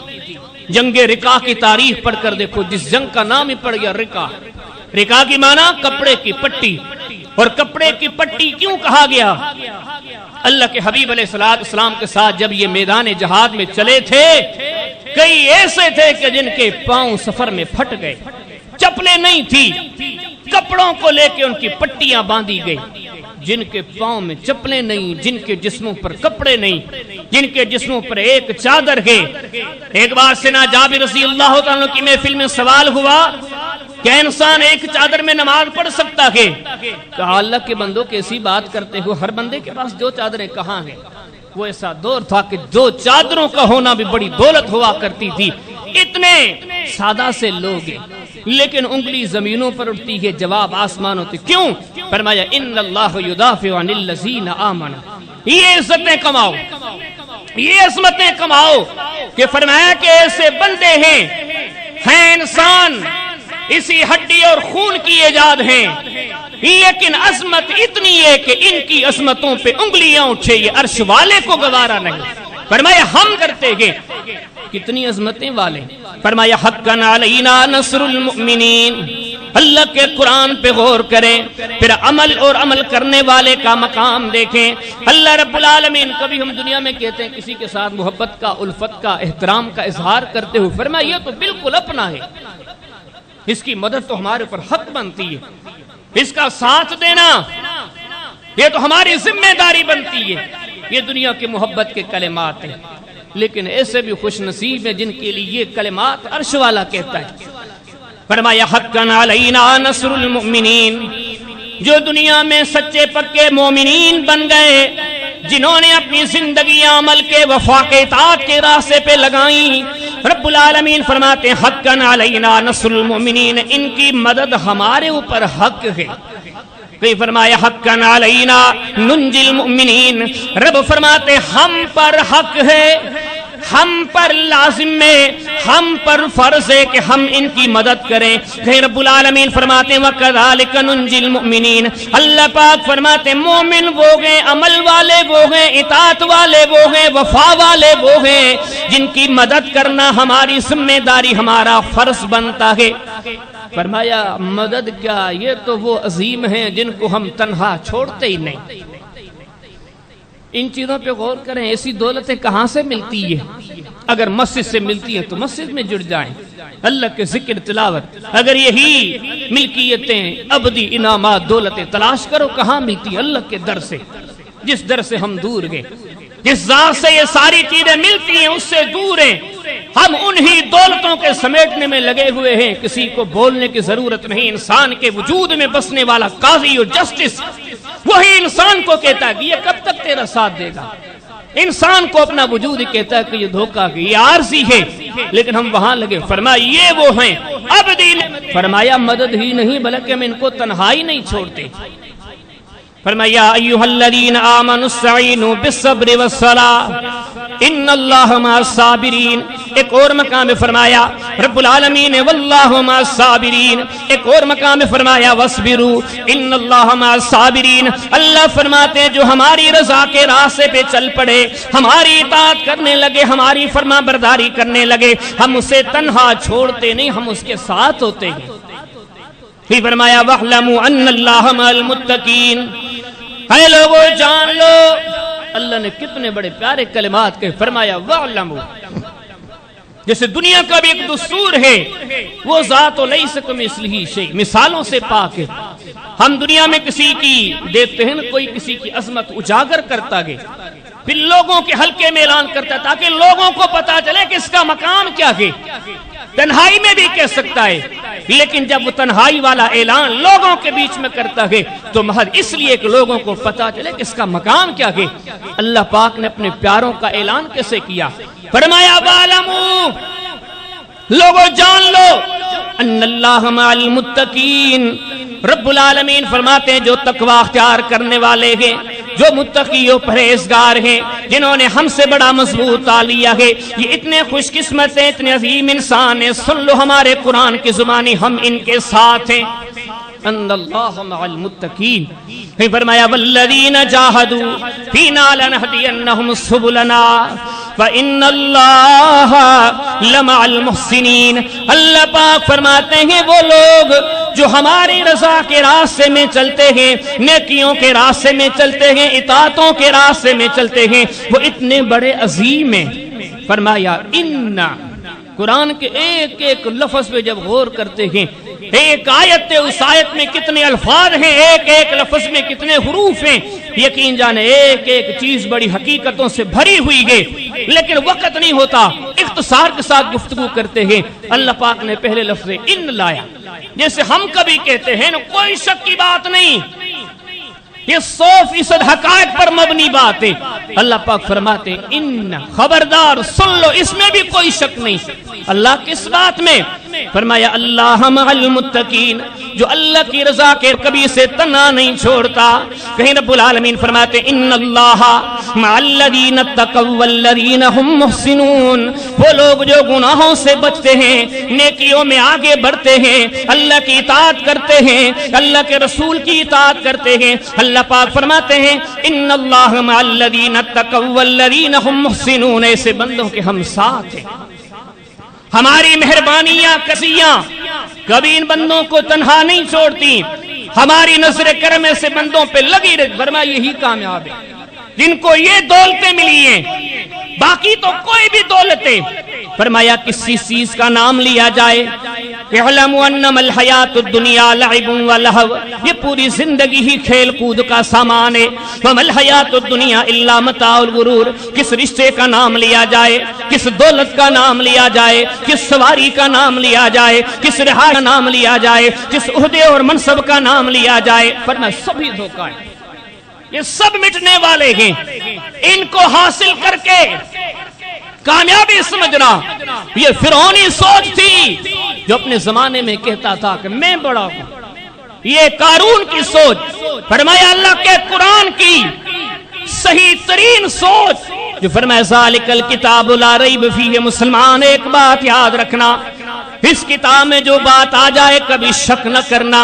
جنگ رکا کی تاریخ پڑھ کر دیکھو، جس جنگ کا نام ہی پڑ گیا رکا، رکا کی معنی کپڑے کی پٹی، اور کپڑے کی پٹی کیوں کہا گیا؟ اللہ کے حبیب علیہ السلام کے ساتھ جب یہ میدان جہاد میں چلے تھے، کئی ایسے تھے کہ جن کے پاؤں سفر میں پھٹ گئے، چپلیں نہیں تھی، کپڑوں کو لے کے ان کی پٹیاں باندھی گئی، جن کے پاؤں میں چپلیں نہیں، جن کے جسموں پر کپڑے نہیں، جن کے جسموں پر ایک چادر ہے۔ ایک بار سیدنا جابر رضی اللہ تعالیٰ کی محفل میں سوال ہوا کہ انسان ایک چادر میں نماز پڑھ سکتا ہے؟ کہا اللہ کے بندوں کیسی بات کرتے ہو، ہر بندے کے پاس دو چادریں کہاں ہیں؟ وہ ایسا دور تھا کہ دو چادروں کا ہونا بھی بڑی دولت ہوا کرتی تھی، اتنے سادہ سے لوگ ہیں، لیکن انگلی زمینوں پر اٹھتی ہے، جواب آسمانوں سے کیوں؟ فرمایا ان اللہ یدافع عن الذین آمنوا، یہ عزتیں کماؤ، یہ عظمتیں کماؤ، کہ فرمایا کہ ایسے بندے ہیں انسان اسی ہڈی اور خون کی ایجاد ہیں، لیکن عظمت اتنی ہے کہ ان کی عظمتوں پہ انگلیاں اٹھے یہ عرش والے کو گوارا نہیں۔ فرمایا ہم کرتے ہیں، کتنی عظمتیں والے۔ فرمایا حقا علینا نصر المؤمنین، اللہ کے قرآن پہ غور کریں، پھر عمل اور عمل کرنے والے کا مقام دیکھیں۔ اللہ رب العالمین، کبھی ہم دنیا میں کہتے ہیں کسی کے ساتھ محبت کا، الفت کا، احترام کا اظہار کرتے ہو، فرمایا یہ تو بالکل اپنا ہے، اس کی مدد تو ہمارے اوپر حق بنتی ہے، اس کا ساتھ دینا یہ تو ہماری ذمہ داری بنتی ہے۔ یہ دنیا کے محبت کے کلمات ہیں، لیکن ایسے بھی خوش نصیب ہیں جن کے لیے یہ کلمات عرش والا کہتا ہے۔ فرمایا حقا علینا نصر المؤمنین، جو دنیا میں سچے پکے مومنین بن گئے، جنہوں نے اپنی زندگی عمل کے وفا کے اطاعت کے راستے پہ لگائیں، رب العالمین فرماتے ہیں حقاً علینا نصر المؤمنین، ان کی مدد ہمارے اوپر حق ہے۔ کوئی فرمایا حقاً علینا ننجی المؤمنین، رب فرماتے ہم پر حق ہے، ہم پر لازم ہے، ہم پر فرض ہے کہ ہم ان کی مدد کریں۔ کہ رب العالمین فرماتے ہیں وَكَذَلِكَ نُنْجِي الْمُؤْمِنِينَ، اللہ پاک فرماتے ہیں مومن وہ ہیں، عمل والے وہ ہیں، اطاعت والے وہ ہیں، وفا والے وہ ہیں جن کی مدد کرنا ہماری ذمہ داری، ہمارا فرض بنتا ہے۔ فرمایا مدد کیا، یہ تو وہ عظیم ہیں جن کو ہم تنہا چھوڑتے ہی نہیں۔ ان چیزوں پہ غور کریں، ایسی دولتیں کہاں سے ملتی ہے؟ اگر مسجد سے ملتی ہیں تو مسجد میں جڑ جائیں، اللہ کے ذکر تلاوت۔ اگر یہی ملکیتیں، ابدی انعامات، دولتیں تلاش کرو کہاں ملتی ہے؟ اللہ کے در سے، جس در سے ہم دور گئے، جس ذات سے یہ ساری چیزیں ملتی ہیں اس سے دور ہیں۔ ہم انہی دولتوں کے سمیٹنے میں لگے ہوئے ہیں، کسی کو بولنے کی ضرورت نہیں۔ انسان کے وجود میں بسنے والا قاضی اور جسٹس وہی انسان کو کہتا ہے کہ یہ کب تک تیرا ساتھ دے گا۔ انسان کو اپنا وجود کہتا ہے کہ یہ دھوکہ ہے، یہ عارضی ہے، لیکن ہم وہاں لگے۔ فرمایا یہ وہ ہیں ابدی، فرمایا مدد ہی نہیں بلکہ ہم ان کو تنہائی نہیں چھوڑتے۔ فرمایا ایھا الذین آمنوا استعینوا بالصبر والصلاۃ ان اللہ مع الصابرین۔ ایک اور مقام میں فرمایا رب العالمین واللہ مع الصابرین۔ ایک اور مقام میں فرمایا واصبروا ان اللہ مع الصابرین۔ اللہ فرماتے ہیں جو ہماری رضا کے راستے پہ چل پڑے، ہماری اطاعت کرنے لگے، ہماری فرما برداری کرنے لگے، ہم اسے تنہا چھوڑتے نہیں، ہم اس کے ساتھ ہوتے ہیں۔ پھر فرمایا وَاعْلَمُوا أَنَّ اللَّهَ مَعَ الْمُتَّقِينَ۔ اے لوگو جان لو، اللہ نے کتنے بڑے پیارے کلمات کے فرمایا وَاعْلَمُوا۔ جیسے دنیا کا بھی ایک دستور ہے، وہ ذات لیس کمثلہ شیء، مثالوں سے پاک ہے۔ ہم دنیا میں کسی کی دیکھتے ہیں نا، کوئی کسی کی عظمت اجاگر کرتا گئے، پھر لوگوں کے حلقے میں اعلان کرتا ہے تاکہ لوگوں کو پتا چلے کہ اس کا مقام کیا ہے۔ تنہائی میں بھی کہہ سکتا ہے، لیکن جب وہ تنہائی والا اعلان لوگوں کے بیچ میں کرتا ہے تو محض اس لیے کہ لوگوں کو پتا چلے کہ اس کا مقام کیا ہے۔ اللہ پاک نے اپنے پیاروں کا اعلان کیسے کیا؟ فرمایا وَاعْلَمُوا، لوگوں جان لو، ان اللہ مع المتقین، رب العالمین فرماتے ہیں جو تقوی اختیار کرنے والے ہیں، جو متقی و پرہیزگار ہیں، جنہوں نے ہم سے بڑا مضبوط لیا ہے، یہ اتنے خوش قسمت ہیں، اتنے عظیم انسان ہیں۔ سن لو ہمارے قرآن کی زبانی، ہم ان کے ساتھ ہیں۔ ان اللہ مع المتقین۔ پھر فرمایا والذین جاہدوا فینا لنہدینہم سبلنا وَإِنَّ اللَّهَ لَمَعَ الْمُحْسِنِينَ۔ اللہ پاک فرماتے ہیں وہ لوگ جو ہماری رضا کے راستے میں چلتے ہیں، نیکیوں کے راستے میں چلتے ہیں، اطاعتوں کے راستے میں چلتے ہیں، وہ اتنے بڑے عظیم ہیں۔ فرمایا اِنَّا، قرآن کے ایک ایک لفظ پہ جب غور کرتے ہیں، ایک آیت ہے، اس آیت میں کتنے الفاظ ہیں، ایک ایک لفظ میں کتنے حروف ہیں، یقین جانے ایک ایک چیز بڑی حقیقتوں سے بھری ہوئی ہے، لیکن وقت نہیں ہوتا، اختصار کے ساتھ گفتگو کرتے ہیں۔ اللہ پاک نے پہلے لفظ ان لایا، جیسے ہم کبھی کہتے ہیں نا کوئی شک کی بات نہیں، یہ 100% حقائق پر مبنی بات ہے۔ اللہ پاک فرماتے ہیں ان، خبردار سن لو، اس میں بھی کوئی شک نہیں۔ اللہ کس بات میں؟ فرمایا اللہ مع المتقین، جو اللہ کی رضا کے کبھی سے تنہا نہیں چھوڑتا۔ کہیں رب العالمین فرماتے ان اللہ مع الذین اتقوا والذین هم محسنون، وہ لوگ جو گناہوں سے بچتے ہیں، نیکیوں میں آگے بڑھتے ہیں، اللہ کی اطاعت کرتے ہیں، اللہ کے رسول کی اطاعت کرتے ہیں۔ اللہ پاک فرماتے ہیں ان اللہ مع الذین اتقوا والذین هم محسنون، ایسے بندوں کے ہم ساتھ ہیں۔ ہماری مہربانیاں کسیاں کبھی ان بندوں کو تنہا نہیں چھوڑتی، ہماری نظر کرم ایسے بندوں پہ لگی رہتی۔ فرمایا یہی کامیاب ہے جن کو یہ دولتیں ملی ہیں، باقی تو کوئی بھی دولتیں۔ فرمایا کسی چیز کا نام لیا جائے، اعلموا انما الحیات الدنیا لعب و لہو، یہ پوری زندگی ہی کھیل کود کا سامان ہے۔ وما الحیات الدنیا الا متاع الغرور، کس رشتے کا نام لیا جائے، کس دولت کا نام لیا جائے، کس سواری کا نام لیا جائے، کس رہا کا نام لیا جائے، کس عہدے اور منصب کا نام لیا جائے، فرمایا سبھی دھوکہ ہے، یہ سب مٹنے والے ہیں۔ ان کو حاصل کر کے کامیابی سمجھنا، یہ فرعونی سوچ تھی جو اپنے زمانے میں کہتا تھا کہ میں بڑا ہوں، یہ قارون کی سوچ۔ فرمایا اللہ کے قرآن کی صحیح ترین سوچ جو فرمایا ذالک الکتاب لا ریب فیہ۔ مسلمان ایک بات یاد رکھنا، اس کتاب میں جو بات آ جائے کبھی شک نہ کرنا۔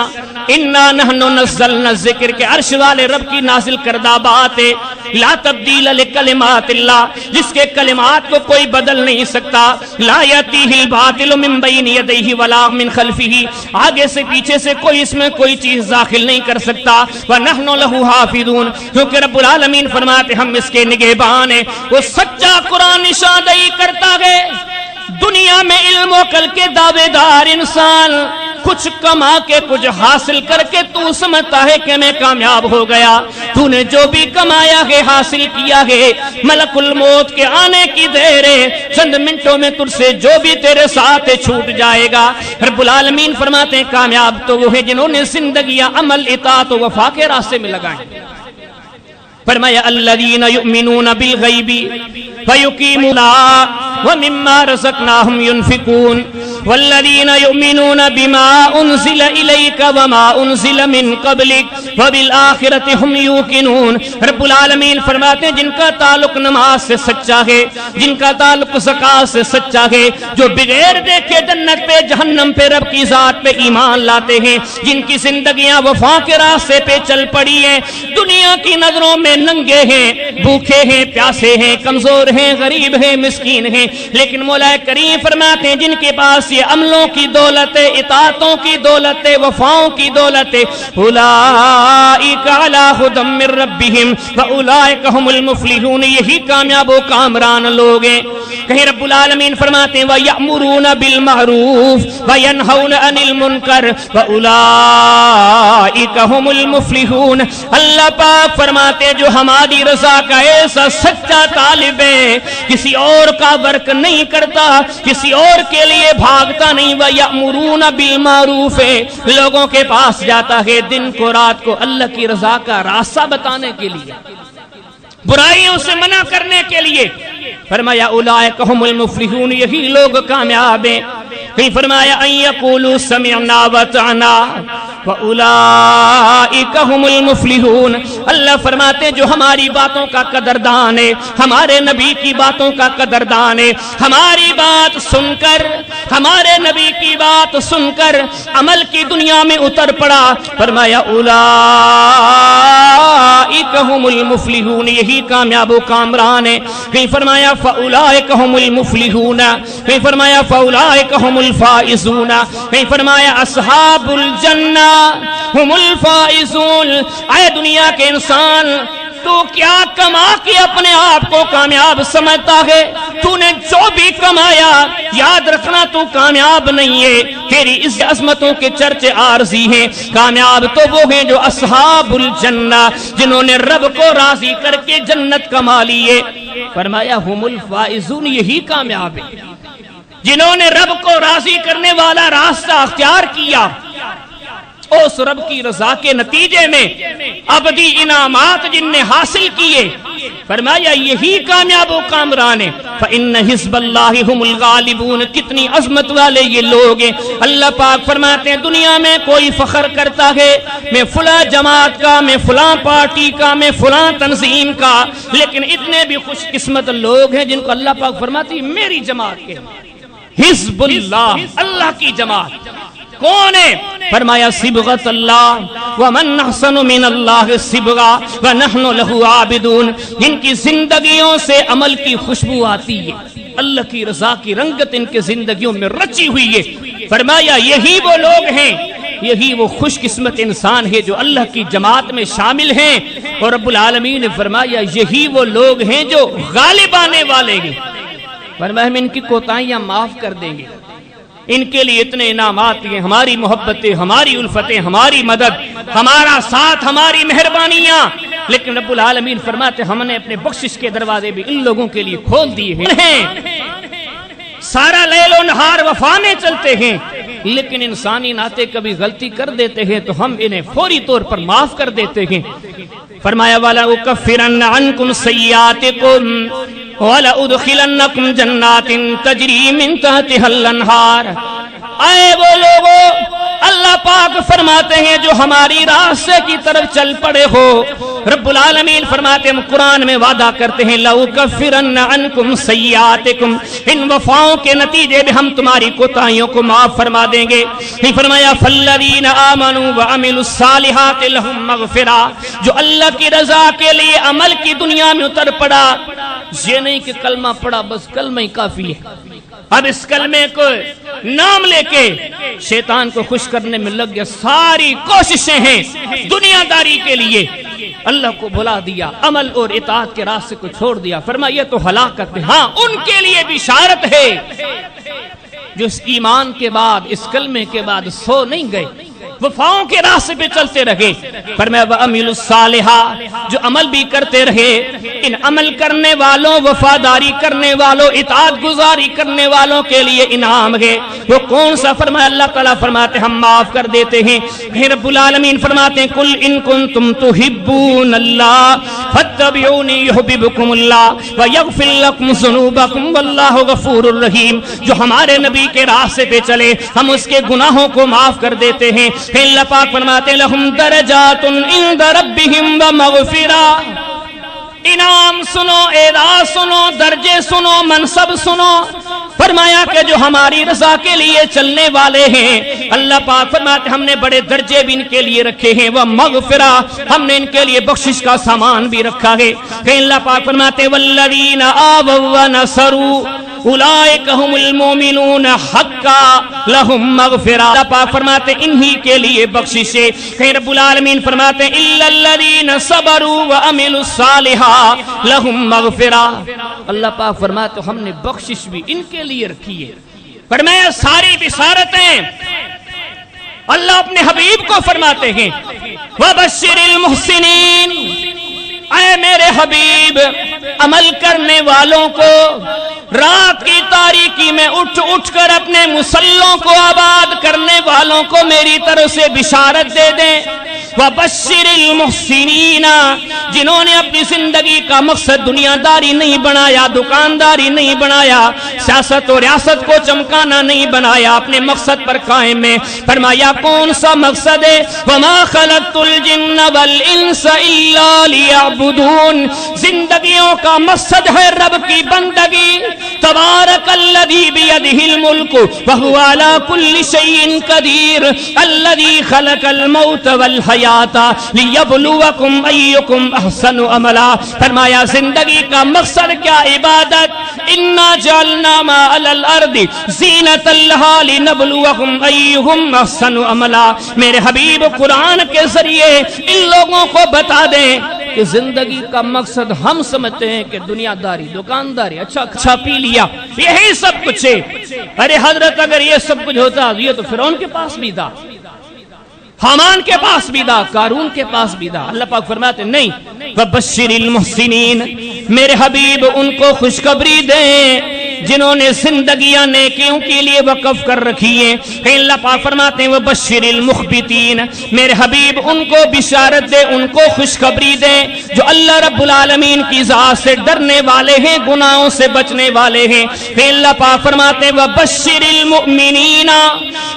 انا نحن نزلنا الذکر کے عرش والے رب کی نازل کردہ بات ہے، لا تبدیل لکلمات اللہ، جس کے کلمات کو کوئی بدل نہیں سکتا۔ لا یاتیہ الباطل من بین یدیہ ولا من خلفہ، آگے سے پیچھے سے کوئی اس میں کوئی چیز داخل نہیں کر سکتا۔ ونحن لہ حافظون، کیونکہ رب العالمین فرماتے ہم اس کے نگہبان ہیں۔ وہ سچا قرآن نشاندہی کرتا ہے۔ دنیا میں علم و عقل کے دعوے دار انسان کچھ کما کے کچھ حاصل کر کے تو سمجھتا ہے کہ میں کامیاب ہو گیا۔ تو نے جو بھی کمایا ہے حاصل کیا ہے، ملک الموت کے آنے کی دیر ہے، چند منٹوں میں تجھ سے جو بھی تیرے ساتھ چھوٹ جائے گا۔ رب العالمین فرماتے ہیں کامیاب تو وہ ہے جنہوں نے زندگیاں عمل اطاعت و وفا کے راستے میں لگائیں۔ فرمایا الذین یؤمنون بالغیب فیقیمون ومما رزقناہم ینفقون والذین یؤمنون بما انزل الیک وما انزل من قبلک وبالآخرۃ ہم یوقنون۔ رب العالمین فرماتے ہیں جن کا تعلق نماز سے سچا ہے، جن کا تعلق زکوٰۃ سے سچا ہے، جو بغیر دیکھے جنت پہ جہنم پہ رب کی ذات پہ ایمان لاتے ہیں، جن کی زندگیاں وفا کے راستے پہ چل پڑی ہیں، دنیا کی نظروں میں ننگے ہیں، بھوکے ہیں، پیاسے ہیں، کمزور ہیں، غریب ہیں، مسکین ہیں، لیکن مولا کریم فرماتے ہیں جن کے پاس یہ عملوں کی دولت ہے، اطاعتوں کی دولت ہے، وفاؤں کی دولت ہے، اولئک علی ھدی من ربہم واولئک ھم المفلحون، یہی کامیاب و کامران لوگ ہیں۔ کہیں رب العالمین فرماتے ہیں وَيَأْمُرُونَ بِالْمَعْرُوفِ وَيَنْهَوْنَ عَنِ الْمُنْكَرِ وَأُولَئِكَ هُمُ الْمُفْلِحُونَ۔ اللہ پاک فرماتے ہیں جو ہماری رضا کا ایسا سچا طالب ہے، کسی اور کا ورک نہیں کرتا، کسی اور کے لیے بھاگتا نہیں، وَيَأْمُرُونَ بِالْمَعْرُوفِ، لوگوں کے پاس جاتا ہے دن کو رات کو اللہ کی رضا کا راستہ بتانے کے لیے، برائیوں سے منع کرنے کے لیے۔ فرمایا اولئک ھم المفلحون، یہی لوگ کامیاب ہیں۔ کہیں فرمایا ان یقولوا سمعنا واطعنا واولئک ھم المفلحون۔ اللہ فرماتے ہیں جو ہماری باتوں کا قدردان ہے، ہمارے نبی کی باتوں کا قدردان ہے، ہماری بات سن کر، ہمارے نبی کی بات سن کر عمل کی دنیا میں اتر پڑا، فرمایا اولئک ھم المفلحون، یہی کامیاب و کامران ہے۔ کہیں فرمایا فاولئک ھم المفلحون، کہیں فرمایا فاولئک ھم الفائزون، کہیں فرمایا اصحاب الجنہ ھم الفائزون۔ اے دنیا کے انسان، تو کیا کما کے اپنے آپ کو کامیاب سمجھتا ہے؟ تو نے جو بھی کمایا یاد رکھنا تو کامیاب نہیں ہے، تیری اس عظمتوں کے چرچے عارضی ہیں۔ کامیاب تو وہ ہیں جو اصحاب الجنہ، جنہوں نے رب کو راضی کر کے جنت کما لیے۔ فرمایا ہم الفائزون، یہی کامیاب ہے جنہوں نے رب کو راضی کرنے والا راستہ اختیار کیا، اس رب کی رضا کے نتیجے میں ابدی انعامات جن نے حاصل کیے، فرمایا یہی کامیاب و کامران ہے۔ فَإِنَّ حِزْبَ اللَّهِ هُمُ الْغَالِبُونَ، کتنی عظمت والے یہ لوگ ہیں۔ اللہ پاک فرماتے ہیں دنیا میں کوئی فخر کرتا ہے میں فلاں جماعت کا، میں فلاں پارٹی کا، میں فلاں تنظیم کا، لیکن اتنے بھی خوش قسمت لوگ ہیں جن کو اللہ پاک فرماتی میری جماعت کے، حزب اللہ، اللہ کی جماعت کون ہے؟ فرمایا صبغۃ اللہ، ومن احسن من اللہ صبغہ ونحن لہ عابدون، جن کی زندگیوں سے عمل کی خوشبو آتی ہے، اللہ کی رضا کی رنگت ان کے زندگیوں میں رچی ہوئی ہے۔ فرمایا یہی وہ لوگ ہیں، یہی وہ خوش قسمت انسان ہے جو اللہ کی جماعت میں شامل ہیں۔ اور رب العالمین نے فرمایا یہی وہ لوگ ہیں جو غالب آنے والے ہیں۔ فرمایا ہم ان کی کوتاہیاں معاف کر دیں گے، ان کے لیے اتنے انعامات ہیں، ہماری محبتیں، ہماری الفتیں، ہماری مدد، ہمارا ساتھ، ہماری مہربانیاں، لیکن رب العالمین فرماتے ہم نے اپنے بخشش کے دروازے بھی ان لوگوں کے لیے کھول دیے ہیں۔ سارا لیل و نہار وفا میں چلتے ہیں، لیکن انسانی ناطے کبھی غلطی کر دیتے ہیں تو ہم انہیں فوری طور پر معاف کر دیتے ہیں۔ فرمایا وَلَأُكَفِّرَنَّ عَنْكُمْ سَيِّئَاتِكُمْ وَلَأُدْخِلَنَّكُمْ جَنَّاتٍ تَجْرِي مِن تَحْتِهَا الْأَنْهَارُ۔ اے وہ لوگوں، اللہ پاک فرماتے ہیں جو ہماری راستے کی طرف چل پڑے ہو، رب العالمین فرماتے ہیں ہم قرآن میں وعدہ کرتے ہیں لَأُكَفِّرَنَّ عَنْكُمْ سَيِّئَاتِكُمْ، ان وفاؤں کے نتیجے میں ہم تمہاری کوتاہیوں کو معاف فرما دیں گے۔ پھر فرمایا فَالَّذِينَ آمَنُوا وَعَمِلُوا الصَّالِحَاتِ لَهُمْ مَغْفِرَةٌ، جو اللہ کی رضا کے لیے عمل کی دنیا میں اتر پڑا، یہ نہیں کہ کلمہ پڑھا بس کلمہ ہی کافی ہے، اب اس کلمے کو نام لے کے شیطان کو خوش کرنے میں لگ گیا، ساری کوششیں ہیں دنیا داری کے لیے، اللہ کو بھلا دیا، عمل اور اطاعت کے راستے کو چھوڑ دیا، فرمایا یہ تو ہلاکت ہے۔ ہاں ان کے لیے بشارت ہے جو اس ایمان کے بعد، اس کلمے کے بعد سو نہیں گئے، وفاؤں کے راستے پہ چلتے رہے۔ فرمایا وَعَمِلُوا الصَّالِحَاتِ، جو عمل بھی کرتے رہے، ان عمل کرنے والوں، وفاداری کرنے والوں، اطاعت گزاری کرنے والوں کے لیے انعام ہے۔ وہ کون سا؟ فرمایا اللہ تعالیٰ فرماتے ہم معاف کر دیتے ہیں۔ پھر رب العالمین فرماتے ہیں قُلْ إِن كُنتُمْ تُحِبُّونَ اللَّهَ فَاتَّبِعُونِي يُحْبِبْكُمُ اللَّهُ وَيَغْفِرْ لَكُمْ ذُنُوبَكُمْ وَاللَّهُ غَفُورٌ رَحِيمٌ، جو ہمارے نبی کے راستے پہ چلے ہم اس کے گناہوں کو معاف کر دیتے ہیں۔ پھر اللہ پاک فرماتے لہم درجات عند ربہم ومغفرہ، انعام سنو، اعزاز سنو، درجے سنو، منصب سنو۔ فرمایا کہ جو ہماری رضا کے لیے چلنے والے ہیں، اللہ پاک فرماتے ہم نے بڑے درجے بھی ان کے لیے رکھے ہیں، وہ مغفرہ، ہم نے ان کے لیے بخشش کا سامان بھی رکھا ہے۔ کہ اللہ پاک فرماتے والذین آووا ونصروا اولئک هم المؤمنون حقا لهم مغفرہ، اللہ پاک فرماتے انہی کے لیے بخشش ہے۔ کہ رب العالمین فرماتے الا الذین صبروا وعملوا الصالحات لهم مغفرہ، اللہ پاک فرماتے ہم نے بخشش بھی ان کے لیے رکھی ہے۔ فرمایا ساری بشارتیں اللہ اپنے حبیب کو فرماتے ہیں وبشر المحسنین، اے میرے حبیب عمل کرنے والوں کو رات کی تاریکی میں اٹھ اٹھ کر اپنے مسلوں کو آباد کرنے والوں کو میری طرف سے بشارت دے دیں۔ وَبَشِّرِ الْمُحْسِنِينَ، جنہوں نے اپنی زندگی کا مقصد دنیا داری نہیں بنایا، دکانداری نہیں بنایا، سیاست و ریاست کو چمکانا نہیں بنایا، اپنے مقصد پر قائم ہے۔ فرمایا کون سا مقصد ہے؟ وَمَا خَلَقْتُ الْجِنَّ وَالْإِنسَ إِلَّا لِيَعْبُدُونَ، زندگیوں کا مقصد ہے رب کی بندگی۔ تبارک الذی بیدہ الملک وہو علی کل شیء قدیر الذی خلق الموت والحیات لیبلوکم ایکم احسن عملا۔ فرمایا زندگی کا مقصد کیا؟ عبادت۔ انا جعلنا ما علی الارض زینۃ لہا لنبلوکم ایہم احسن عملا۔ میرے حبیب قرآن کے ذریعے ان لوگوں کو بتا دیں کہ زندگی کا مقصد ہم سمجھتے ہیں کہ دنیا داری، دکانداری، اچھا پی لیا، یہی سب کچھ ہے۔ ارے حضرت اگر یہ سب کچھ ہوتا یہ تو فرعون کے پاس بھی تھا، حامان کے پاس بھی تھا، قارون کے پاس بھی تھا۔ اللہ پاک فرماتے نہیں وبشر المحسنین، میرے حبیب ان کو خوشخبری دیں جنہوں نے زندگیاں نیکیوں کے لیے وقف کر رکھی ہیں۔ کہ اللہ پاک فرماتے ہیں وبشر المخبتین، میرے حبیب ان کو بشارت دے، ان کو خوشخبری دے جو اللہ رب العالمین کی ذات سے ڈرنے والے ہیں، گناہوں سے بچنے والے ہیں۔ کہ اللہ پاک فرماتے ہیں وبشر المؤمنین،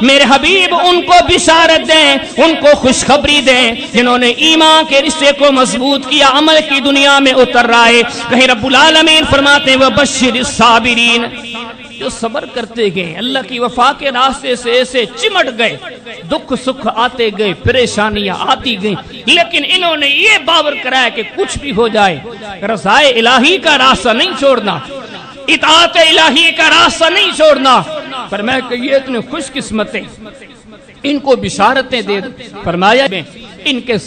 میرے حبیب ان کو بشارت دیں، ان کو خوشخبری دیں جنہوں نے ایمان کے رشتے کو مضبوط کیا، عمل کی دنیا میں اتر رہا ہے۔ کہیں رب العالمین فرماتے ہیں وبشر الصابرین، جو صبر کرتے گئے، اللہ کی وفا کے راستے سے ایسے چمٹ گئے، دکھ سکھ آتے گئے، پریشانیاں آتی گئیں، لیکن انہوں نے یہ باور کرایا کہ کچھ بھی ہو جائے رضائے الہی کا راستہ نہیں چھوڑنا، اطاعت الہی کا راستہ نہیں چھوڑنا۔ فرمایا کہ یہ اتنے خوش قسمت ہیں، ان کو بشارتیں دے۔ فرمایا ان کے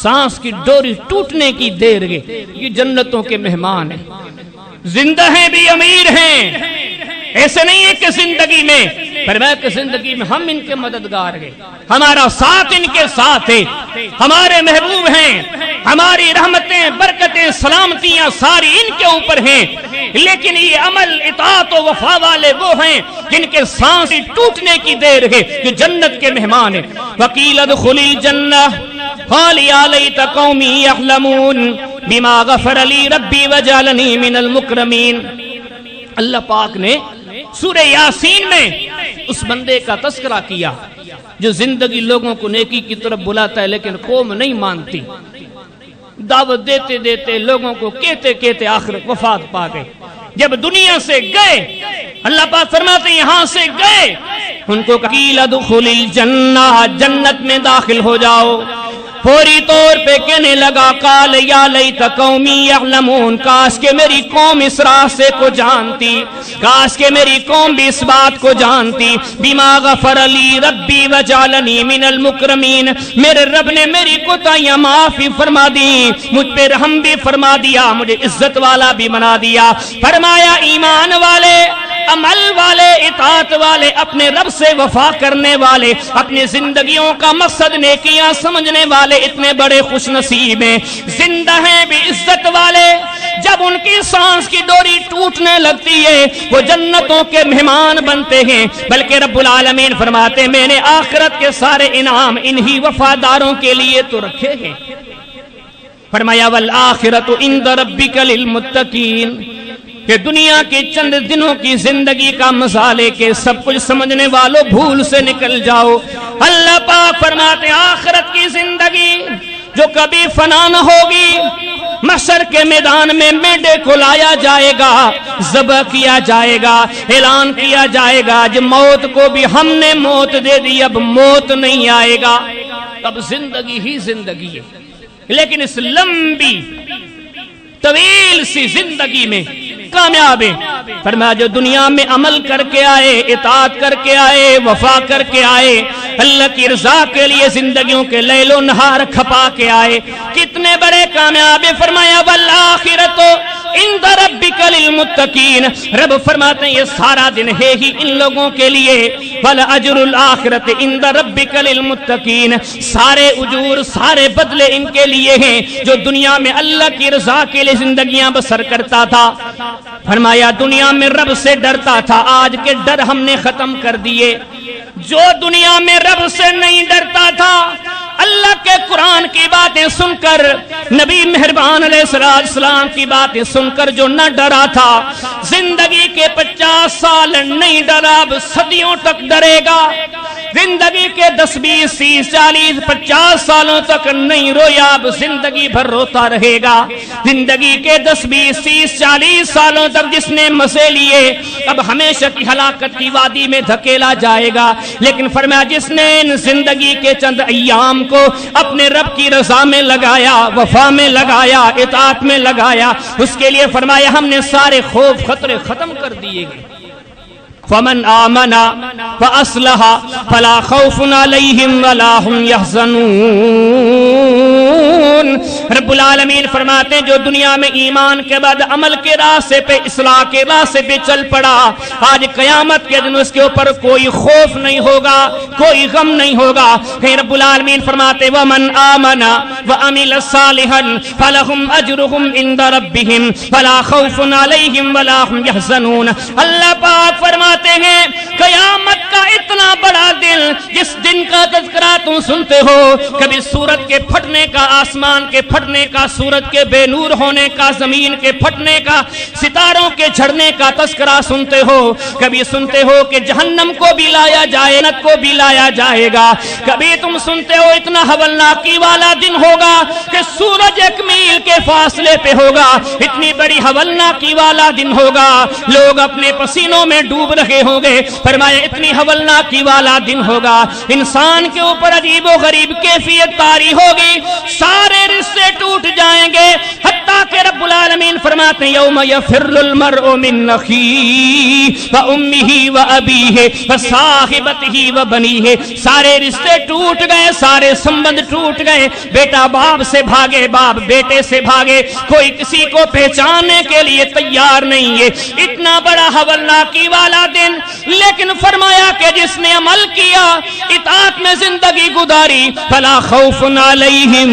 سانس کی ڈوری ٹوٹنے کی دیر ہے، یہ جنتوں کے مہمان ہیں، زندہ ہیں بھی امیر ہیں، ایسے نہیں ہے کہ زندگی میں، فرمایا کہ زندگی میں ہم ان کے مددگار ہیں، ہمارا ساتھ ان کے ساتھ ہے، ہمارے محبوب ہیں، ہماری رحمتیں، برکتیں، سلامتیاں ساری ان کے اوپر ہیں۔ لیکن یہ عمل اطاعت و وفا والے وہ ہیں جن کے سانس ٹوٹنے کی دیر ہے، جو جنت کے مہمان ہیں۔ وقیل ادخل الجنہ قال یا لیت قومی یعلمون، بما غفر لی ربی وجعلنی من المکرمین۔ اللہ پاک نے سورہ یاسین میں اس بندے کا تذکرہ کیا جو زندگی لوگوں کو نیکی کی طرف بلاتا ہے لیکن قوم نہیں مانتی، دعوت دیتے دیتے لوگوں کو کہتے کہتے آخر وفات پا گئے۔ جب دنیا سے گئے اللہ پاک فرماتے ہیں یہاں سے گئے ان کو قیل ادخل الجنہ، جنت میں داخل ہو جاؤ۔ فوری طور پہ کہنے لگا قال یا لیت قومی یعلمون، کاش کہ میری قوم اس راستے کو جانتی، کاش کہ میری قوم بھی اس بات کو جانتی۔ بما غفر لی ربی وجعلنی من المکرمین، میرے رب نے میری کوتاہیاں معافی فرما دی، مجھ پہ رحم بھی فرما دیا، مجھے عزت والا بھی بنا دیا۔ فرمایا ایمان والے، عمل والے، اطاعت والے، اپنے رب سے وفا کرنے والے، اپنے زندگیوں کا مقصد نیکیاں سمجھنے والے اتنے بڑے خوش نصیب ہیں، زندہ ہیں بھی عزت والے۔ جب ان کی سانس کی ڈوری ٹوٹنے لگتی ہے وہ جنتوں کے مہمان بنتے ہیں، بلکہ رب العالمین فرماتے ہیں میں نے آخرت کے سارے انعام انہی وفاداروں کے لیے تو رکھے ہیں۔ فرمایا والآخرۃ عند ربک للمتقین، کہ دنیا کے چند دنوں کی زندگی کا مزہ لے کے سب کچھ سمجھنے والوں بھول سے نکل جاؤ۔ اللہ پاک فرماتے آخرت کی زندگی جو کبھی فنا نہ ہوگی، محشر کے میدان میں میڈے کو لایا جائے گا، ذبح کیا جائے گا، اعلان کیا جائے گا جب موت کو بھی ہم نے موت دے دی، اب موت نہیں آئے گا، اب زندگی ہی زندگی ہے۔ لیکن اس لمبی طویل سی زندگی میں کامیاب ہے۔ فرمایا جو دنیا میں عمل کر کے آئے، اطاعت کر کے آئے، وفا کر کے آئے، اللہ کی رضا کے لیے زندگیوں کے لیل و نہار کھپا کے آئے، کتنے بڑے کامیاب ہے۔ فرمایا والآخرۃ عند ربک للمتقین، رب فرماتے ہیں یہ سارا دن ہے ہی ان لوگوں کے لیے، والاجر الآخرۃ عند ربک للمتقین، سارے اجور سارے بدلے ان کے لیے ہیں جو دنیا میں اللہ کی رضا کے لیے زندگیاں بسر کرتا تھا۔ فرمایا دنیا میں رب سے ڈرتا تھا، آج کے ڈر ہم نے ختم کر دیے۔ جو دنیا میں رب سے نہیں ڈرتا تھا، اللہ کے قرآن کی باتیں سن کر، نبی مہربان علیہ السلام کی باتیں سن کر جو نہ ڈرا تھا، زندگی کے 50 سال نہیں ڈرا، اب صدیوں تک ڈرے گا۔ زندگی کے 10 20 30 40 50 سالوں تک نہیں رویا، اب زندگی بھر روتا رہے گا۔ زندگی کے 10 20 30 40 سالوں تک جس نے مزے لیے، اب ہمیشہ کی ہلاکت کی وادی میں دھکیلا جائے گا۔ لیکن فرمایا جس نے ان زندگی کے چند ایام کو اپنے رب کی رضا میں لگایا، وفا میں لگایا، اطاعت میں لگایا، اس کے لیے فرمایا ہم نے سارے خوف خطرے ختم کر دیے گئے۔ فمن آمن فاصلح فلا خوف علیہم ولا هم يحزنون۔ رب العالمین فرماتے ہیں جو دنیا میں ایمان کے بعد عمل کے راستے پہ، اصلاح کے راستے پہ چل پڑا، آج قیامت کے دن اس کے اوپر کوئی خوف نہیں ہوگا، کوئی غم نہیں ہوگا۔ کہ رب العالمین فرماتے ومن آمن وعمل صالحا فلهم اجرهم عند ربهم فلا خوف علیہم ولا هم يحزنون۔ اللہ پاک فرماتے ہیں قیامت کا اتنا بڑا دن، جس دن کا تذکرہ تم سنتے ہو، کبھی سورج کے پھٹنے کا، آسمان کے پھٹنے کا، سورج کے بے نور ہونے کا، زمین کے پھٹنے کا، ستاروں کے جھڑنے کا تذکرہ سنتے ہو، کبھی سنتے ہو کہ جہنم کو بھی لایا جائے، جنت کو بھی لایا جائے گا، کبھی تم سنتے ہو اتنا ہولناکی والا دن ہوگا کہ سورج 1 میل کے فاصلے پہ ہوگا، اتنی بڑی ہولناکی والا دن ہوگا، لوگ اپنے پسینوں میں ڈوب رہے ہوں گے۔ فرمایا اتنی ہولناکی والا دن ہوگا، انسان کے اوپر عجیب و غریب کیفیت طاری ہوگی، سارے رشتے ٹوٹ جائیں گے، حتیٰ کہ رب العالمین فرماتے ہیں یوم یفر المرء من اخیہ وامہ وابیہ وصاحبتہ وبنیہ، سارے رشتے ٹوٹ گئے، سارے سمبند ٹوٹ گئے، بیٹا باپ سے بھاگے، باپ بیٹے سے بھاگے، کوئی کسی کو پہچاننے کے لیے تیار نہیں ہے، اتنا بڑا ہولناکی والا دن۔ لیکن فرمایا کہ جس نے عمل کیا، اطاعت میں زندگی گزاری، فلا خوف علیہم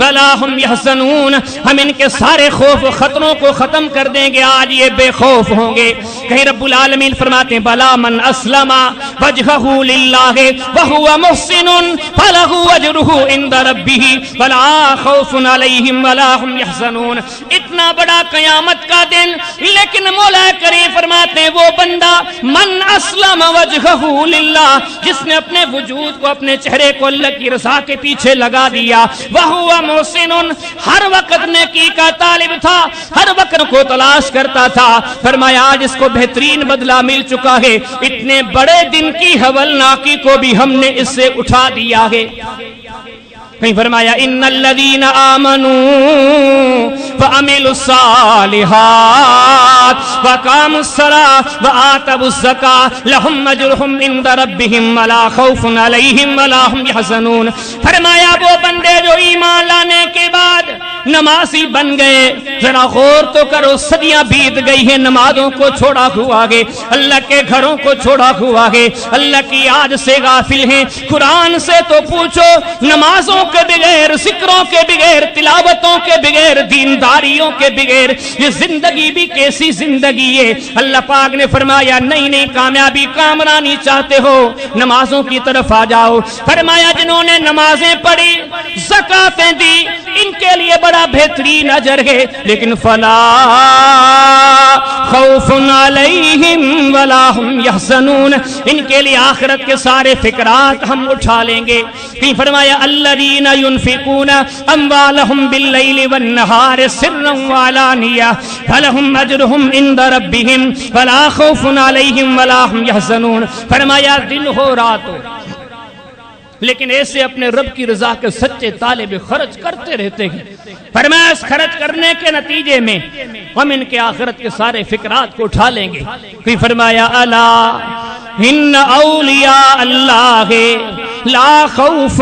ولا هم يحزنون، ہم ان کے سارے خوف و خطروں کو ختم کر دیں گے، آج یہ بے خوف ہوں گے۔ کہیں رب العالمین فرماتے ہیں بلا من اسلم وجهه للہ وهو محسن فله اجرہ عند ربہ ولا خوف علیہم ولا هم يحزنون۔ اتنا بڑا قیامت کا دن، لیکن مولا کریم فرماتے ہیں وہ بندہ من اسلم وجهه للہ، جس نے اپنے وجود کو، اپنے چہرے کو اللہ کی رضا کے پیچھے لگا دیا، وہو محسن، ہر وقت نیکی کا طالب تھا، ہر وقت کو تلاش کرتا تھا، فرمایا آج اس کو بہترین بدلہ مل چکا ہے، اتنے بڑے دن کی ہولناکی کو بھی ہم نے اس سے اٹھا دیا ہے۔ کہیں فرمایا ان الذین آمنوا وعملوا الصالحات وقاموا الصلاة وآتوا الزکاة لهم اجرهم عند ربهم ولا خوف علیہم ولا هم يحزنون۔ فرمایا وہ بندے جو ایمان لانے کے بعد نمازی بن گئے، ذرا غور تو کرو، صدیاں بیت گئی ہیں، نمازوں کو چھوڑا ہوا ہے، اللہ کے گھروں کو چھوڑا ہوا ہے، اللہ کی یاد سے غافل ہیں، قرآن سے تو پوچھو، نمازوں کے بغیر، ذکروں کے بغیر، تلاوتوں کے بغیر، دینداریوں کے بغیر یہ زندگی بھی کیسی زندگی ہے۔ اللہ پاک نے فرمایا نہیں نہیں، کامیابی کامرانی چاہتے ہو نمازوں کی طرف آ جاؤ۔ فرمایا جنہوں نے نمازیں پڑھی، زکاتیں دی، ان کے لیے بڑا بہترین اجر ہے، لیکن فلا خوف علیہم ولا هم يحزنون، ان کے لیے آخرت کے سارے فکرات ہم اٹھا لیں گے۔ پھر فرمایا الذین ينفقون اموالهم باللیل والنہار سرا وعلانیہ فلهم اجرهم عند ربهم ولا خوف علیہم ولا هم يحزنون۔ فرمایا دن ہو رات ہو، لیکن ایسے اپنے رب کی رضا کے سچے طالب خرچ کرتے رہتے ہیں۔ فرمایا اس خرچ کرنے کے نتیجے میں ہم ان کے آخرت کے سارے فکرات کو اٹھا لیں گے۔ پھر فرمایا الا ان اولیاء اللہ لا خوف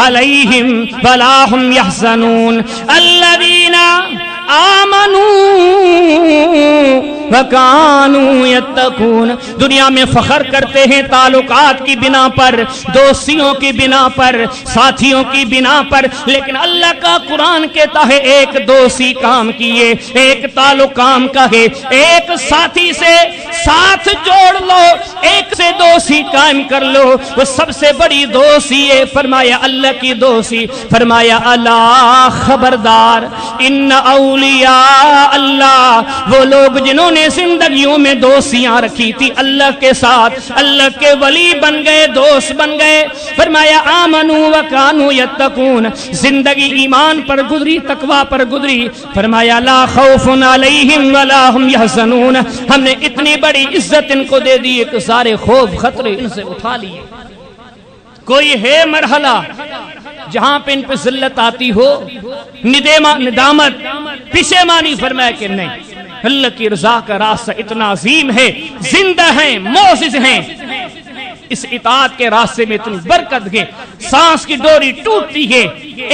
علیہم ولا هم يحزنون الذین آمنوا وَكَانُوا يَتَّقُونَ۔ دنیا میں فخر کرتے ہیں تعلقات کی بنا پر، دوستیوں کی بنا پر، ساتھیوں کی بنا پر، لیکن اللہ کا قرآن کہتا ہے ایک دوستی کام کیے، ایک تعلق کام کا ہے، ایک ساتھی سے ساتھ جوڑ لو، ایک سے دوستی قائم کر لو، وہ سب سے بڑی دوستی ہے۔ فرمایا اللہ کی دوستی، فرمایا اللہ خبردار ان اولیاء اللہ، وہ لوگ جنہوں نے زندگیوں میں دوستیاں رکھی تھی اللہ کے ساتھ، اللہ کے ولی بن گئے، دوست بن گئے۔ فرمایا آمنوا وکانوا یتقون، زندگی ایمان پر گزری، تقوی پر گزری۔ فرمایا لا خوف علیہم ولا هم يحزنون، ہم نے اتنی بڑی عزت ان کو دے دی کہ سارے خوف خطرے ان سے اٹھا لیے۔ کوئی ہے مرحلہ جہاں پہ ان پہ ذلت آتی ہو، ندامت، پشیمانی؟ فرمایا کہ نہیں، اللہ کی رضا کا راستہ اتنا عظیم ہے، زندہ ہیں، معزز ہیں، اس اطاعت کے راستے میں اتنی برکت ہے، سانس کی ڈوری ٹوٹتی ہے،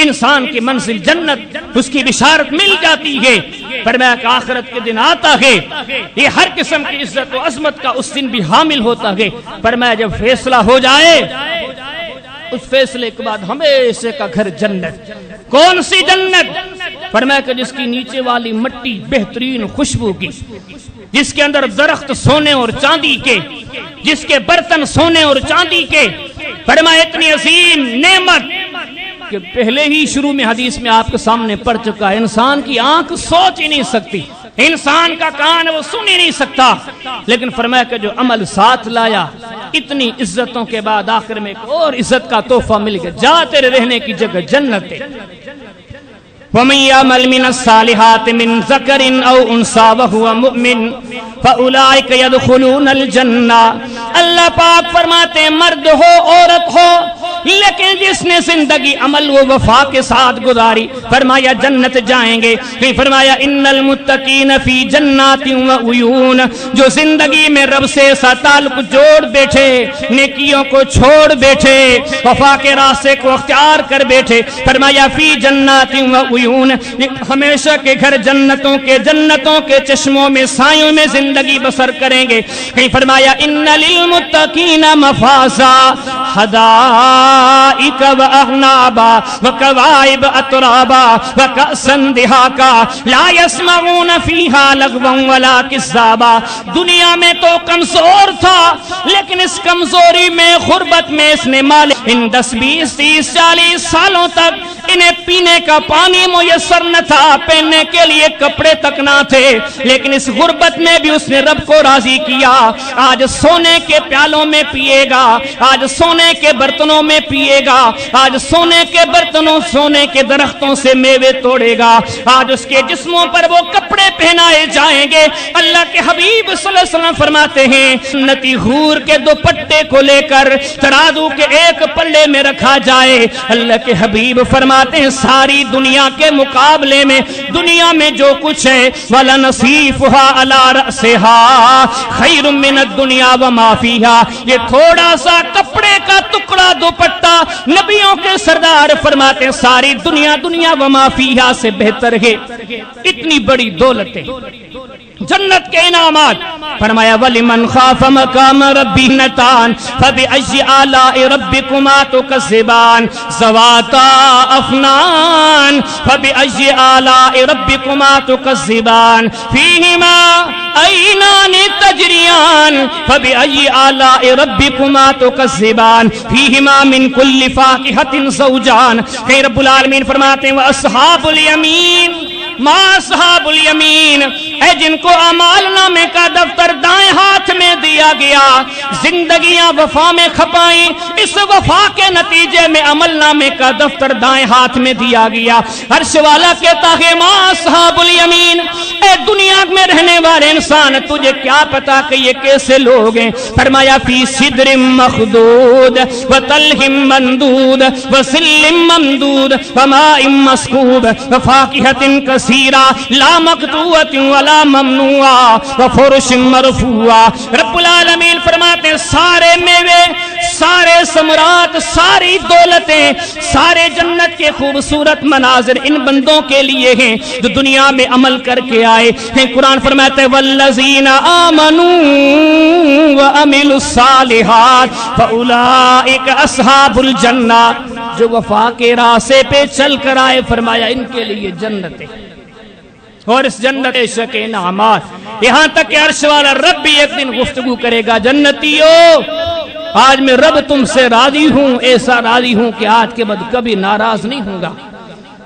انسان کی منزل جنت، اس کی بشارت مل جاتی ہے۔ فرمایا کہ آخرت کے دن آتا ہے، یہ ہر قسم کی عزت و عظمت کا اس دن بھی حامل ہوتا ہے۔ فرمایا جب فیصلہ ہو جائے، اس فیصلے کے بعد ہمیشہ کا گھر جنت۔ کون سی جنت؟ فرمایا کہ جس کی نیچے والی مٹی بہترین خوشبو کی، جس کے اندر درخت سونے اور چاندی کے، جس کے برتن سونے اور چاندی کے۔ فرمایا اتنی عظیم نعمت کہ پہلے ہی شروع میں حدیث میں آپ کے سامنے پڑھ چکا ہے، انسان کی آنکھ سوچ ہی نہیں سکتی، انسان کا کان وہ سن ہی نہیں سکتا، لیکن فرمایا کہ جو عمل ساتھ لایا، اتنی عزتوں کے بعد آخر میں ایک اور عزت کا تحفہ مل گیا، جا تیرے رہنے کی جگہ جنت ہے۔ وَمَن يَعْمَلْ مِنَ الصَّالِحَاتِ مِن ذَكَرٍ أَوْ أُنثَىٰ وَهُوَ مُؤْمِنٌ فَأُولَٰئِكَ يَدْخُلُونَ الْجَنَّةَ۔ اللہ پاک فرماتے ہیں مرد ہو عورت ہو، لیکن جس نے زندگی عمل و وفا کے ساتھ گزاری، فرمایا جنت جائیں گے۔ پھر فرمایا ان المتقین فی جنات وعیون، جو زندگی میں رب سے ایسا تعلق جوڑ بیٹھے، نیکیوں کو چھوڑ بیٹھے، وفا کے راستے کو اختیار کر بیٹھے، فرمایا فی جنات وعیون، ہمیشہ کے گھر جنتوں کے چشموں میں، سایوں میں زندگی بسر کریں گے۔ کہیں فرمایا ان للمتقین مفازا، حدائق واعنابا وکواعب اترابا وکأسا دہاقا لا يسمعون فیہا لغوا ولا کذابا. دنیا میں تو کمزور تھا لیکن اس کمزوری میں غربت میں اس نے مالک ان 10 20 30 40 سالوں تک انہیں پینے کا پانی میسر نہ تھا, پہننے کے لیے کپڑے تک نہ تھے, لیکن اس غربت میں بھی اس نے رب کو راضی کیا. آج سونے کے پیالوں میں پیے گا, آج سونے کے برتنوں میں پیے گا, آج سونے کے برتنوں سونے کے درختوں سے میوے توڑے گا, آج اس کے جسموں پر وہ کپڑے پہنائے جائیں گے. اللہ کے حبیب صلی اللہ علیہ وسلم فرماتے ہیں جنتی حور کے دوپٹے کو لے کر ترازو کے ایک پلے میں رکھا جائے. اللہ کے حبیب فرماتے ہیں ساری دنیا کے مقابلے میں دنیا میں جو کچھ ہے وَلَنَصِيفُهَا عَلَى رَأْسِهَا خَيْرٌ مِّنَ الدُّنْيَا وَمَا فِيهَا. یہ تھوڑا سا کپڑے کا ٹکڑا دوپٹہ نبیوں کے سردار فرماتے ہیں ساری دنیا وما فیہا سے بہتر ہے. اتنی بڑی دولت ہے, جنت کے انعامات. فرمایا وَلِمَنْ خَافَ مَقَامَ رَبِّهِ نَتَانِ فَبِأَيِّ آلَاءِ رَبِّكُمَا تُكَذِّبَانِ ذَوَاتَا أَفْنَانٍ فَبِأَيِّ آلَاءِ رَبِّكُمَا تُكَذِّبَانِ فِيهِمَا عَيْنَانِ تَجْرِيَانِ فَبِأَيِّ آلَاءِ رَبِّكُمَا تُكَذِّبَانِ فِيهِمَا مِنْ كُلِّ فَاكِهَةٍ زَوْجَانِ. کہ رب العالمین فرماتے ہیں وَأَصْحَابُ الْيَمِينِ ما اصحاب الیمین, اے جن کو اعمال نامے کا دفتر دائیں ہاتھ میں دیا گیا, زندگیاں وفا میں کھپائیں, اس وفا کے نتیجے میں عمل نامے کا دفتر دائیں ہاتھ میں دیا گیا. عرش والا کہتا ہے ما اصحاب الیمین, اے دنیا میں رہنے والے انسان تجھے کیا پتا کہ یہ کیسے لوگ ہیں. فرمایا فی صدر مخدود وطلح مندود وسل ممدود وماء مسکوب وفاکہۃ کثیرہ لا مقطوعۃ ولا ممنوعہ وفرش مرفوعہ. رب العالمین فرماتے ہیں سارے میوے, سارے ثمرات, ساری دولتیں, سارے جنت کے خوبصورت مناظر ان بندوں کے لیے ہیں جو دنیا میں عمل کر کے آئے ہیں. قرآن فرماتے ہیں والذین آمنوا وعملوا الصالحات فاولئک اصحاب الجنہ. جو وفا کے راستے پہ چل کر آئے فرمایا ان کے لیے جنت ہے, اور اس جنت شک انعامات. یہاں تک کہ عرش والا رب بھی ایک دن گفتگو کرے گا جنتیو آج میں رب تم سے راضی ہوں, ایسا راضی ہوں کہ آج کے بعد کبھی ناراض نہیں ہوں گا.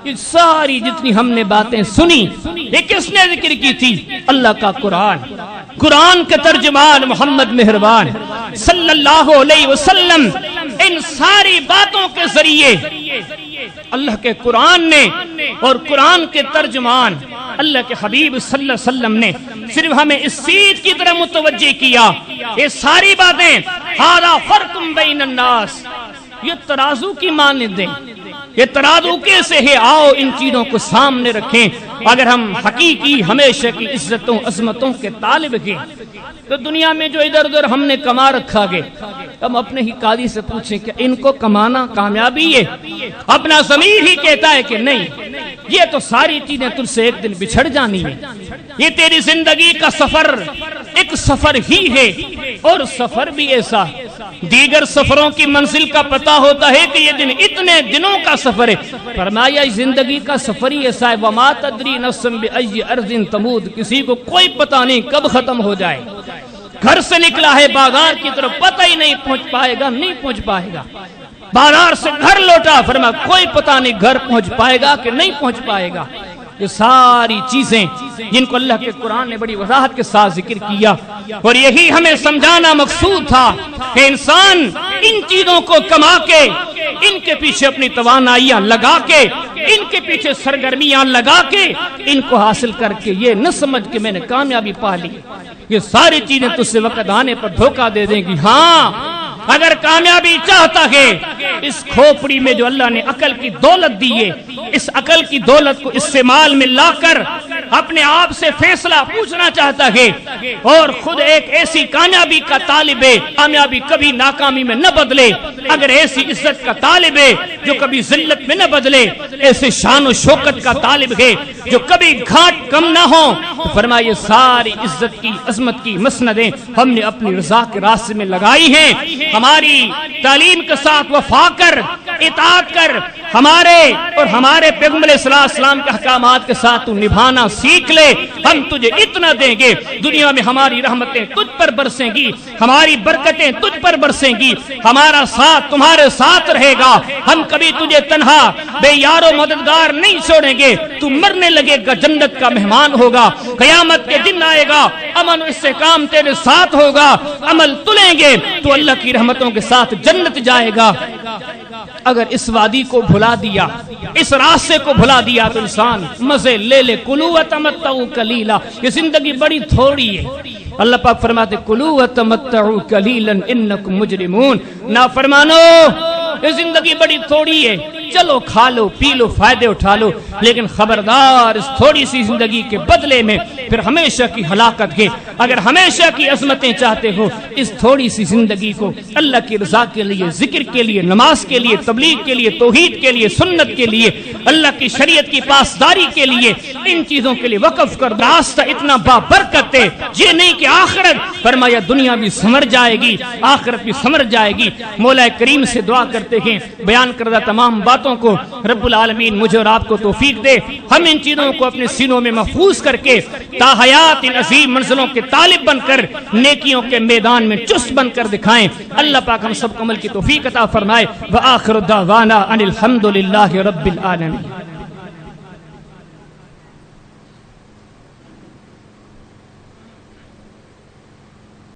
یہ ساری جتنی ہم نے باتیں سنی یہ کس نے ذکر کی تھی؟ اللہ کا قرآن. قرآن کے ترجمان محمد مہربان صلی اللہ علیہ وسلم ان ساری باتوں کے ذریعے اللہ کے قرآن نے اور قرآن کے ترجمان اللہ کے حبیب صلی اللہ علیہ وسلم نے صرف ہمیں اس چیز کی طرح متوجہ کیا. یہ ساری باتیں ھذا فرق بین الناس, یہ ترازو کی مانند ہیں. یہ ترازو کیسے ہے؟ آؤ ان چیزوں کو سامنے رکھیں. اگر ہم حقیقی ہمیشہ کی عزتوں عظمتوں کے طالب ہیں تو دنیا میں جو ادھر ادھر ہم نے کما رکھا گے ہم اپنے ہی قاضی سے پوچھیں کہ ان کو کمانا کامیابی ہے؟ اپنا ضمیر ہی کہتا ہے کہ نہیں, یہ تو ساری چیزیں تجھ سے ایک دن بچھڑ جانی ہے. یہ تیری زندگی کا سفر ایک سفر ہی ہے, اور سفر بھی ایسا دیگر سفروں کی منزل کا پتہ ہوتا ہے کہ یہ دن اتنے دنوں کا سفر ہے. فرمایا زندگی کا سفر ہی ایسا ہے وما تدری نفس بأی ارض تموت, کسی کو کوئی پتہ نہیں کب ختم ہو جائے. گھر سے نکلا ہے بازار کی طرف, پتہ ہی نہیں پہنچ پائے گا, نہیں پہنچ پائے گا. بازار سے گھر لوٹا, فرمایا کوئی پتہ نہیں گھر پہنچ پائے گا کہ نہیں پہنچ پائے گا. یہ ساری چیزیں جن کو اللہ کے قرآن نے بڑی وضاحت کے ساتھ ذکر کیا, اور یہی ہمیں سمجھانا مقصود تھا کہ انسان ان چیزوں کو کما کے, ان کے پیچھے اپنی توانائیاں لگا کے, ان کے پیچھے سرگرمیاں لگا کے ان کو حاصل کر کے یہ نہ سمجھ کہ میں نے کامیابی پا لی. یہ ساری چیزیں تجھ سے وقت آنے پر دھوکہ دے دیں گی. ہاں اگر کامیابی چاہتا ہے اس کھوپڑی میں جو اللہ نے عقل کی دولت دی ہے, اس عقل کی دولت کو استعمال میں لا کر اپنے آپ سے فیصلہ پوچھنا چاہتا ہے اور خود ایک ایسی کامیابی کا طالب ہے، کامیابی کبھی ناکامی میں نہ بدلے، اگر ایسی عزت کا طالب ہے جو کبھی ذلت میں نہ بدلے، ایسے شان و شوکت کا طالب ہے جو کبھی گھاٹ کم نہ ہو، تو فرمایا یہ ساری عزت کی عظمت کی مسندیں ہم نے اپنی رضا کے راستے میں لگائی ہیں۔ ہماری تعلیم کے ساتھ وفا کر، اطاعت کر، ہمارے اور ہمارے پیغمبر صلی اللہ علیہ وسلم کے احکامات کے ساتھ تو نبھانا سیکھ لے، ہم تجھے اتنا دیں گے، دنیا میں ہماری رحمتیں تجھ پر برسیں گی، ہماری برکتیں تجھ پر برسیں گی، ہمارا ساتھ تمہارے ساتھ رہے گا، ہم کبھی تجھے تنہا بے یار و مددگار نہیں چھوڑیں گے، تو مرنے لگے گا جنت کا مہمان ہوگا، قیامت کے دن آئے گا، امن و استحکام تیرے ساتھ ہوگا، عمل تلیں گے تو اللہ کی رحمتوں کے ساتھ جنت جائے گا۔ اگر اس وادی کو بھلا دیا، اس راستے کو بھلا دیا تو انسان مزے لے لے، کلو وتمتعوا قلیلا، یہ زندگی بڑی تھوڑی ہے۔ اللہ پاک فرماتے کلو وتمتعوا قلیلا انکم مجرمون، نافرمانو یہ زندگی بڑی تھوڑی ہے، چلو کھا لو پی لو فائدے اٹھا لو، لیکن خبردار اس تھوڑی سی زندگی کے بدلے میں پھر ہمیشہ کی ہلاکت ہے۔ اگر ہمیشہ کی عظمتیں چاہتے ہو، اس تھوڑی سی زندگی کو اللہ کی رضا کے لیے، ذکر کے لیے، نماز کے لیے، تبلیغ کے لیے، توحید کے لیے، سنت کے لیے، اللہ کی شریعت کی پاسداری کے لیے، ان چیزوں کے لیے وقف کر۔ راستہ اتنا بابرکت ہے، یہ نہیں کہ آخرت، فرمایا دنیا بھی سمر جائے گی، آخرت بھی سمر جائے گی۔ مولا کریم سے دعا کرتے ہیں بیان کردہ تمام باتوں کو رب العالمین مجھے اور آپ کو توفیق دے، ہم ان چیزوں کو اپنے سینوں میں محفوظ کر کے تا حیات ان عظیم منزلوں کے طالب بن کر نیکیوں کے میدان میں چست بن کر دکھائیں۔ اللہ پاک ہم سب کو عمل کی توفیق عطا فرمائے۔ وآخر دعوانا ان الحمد للہ رب العالمین۔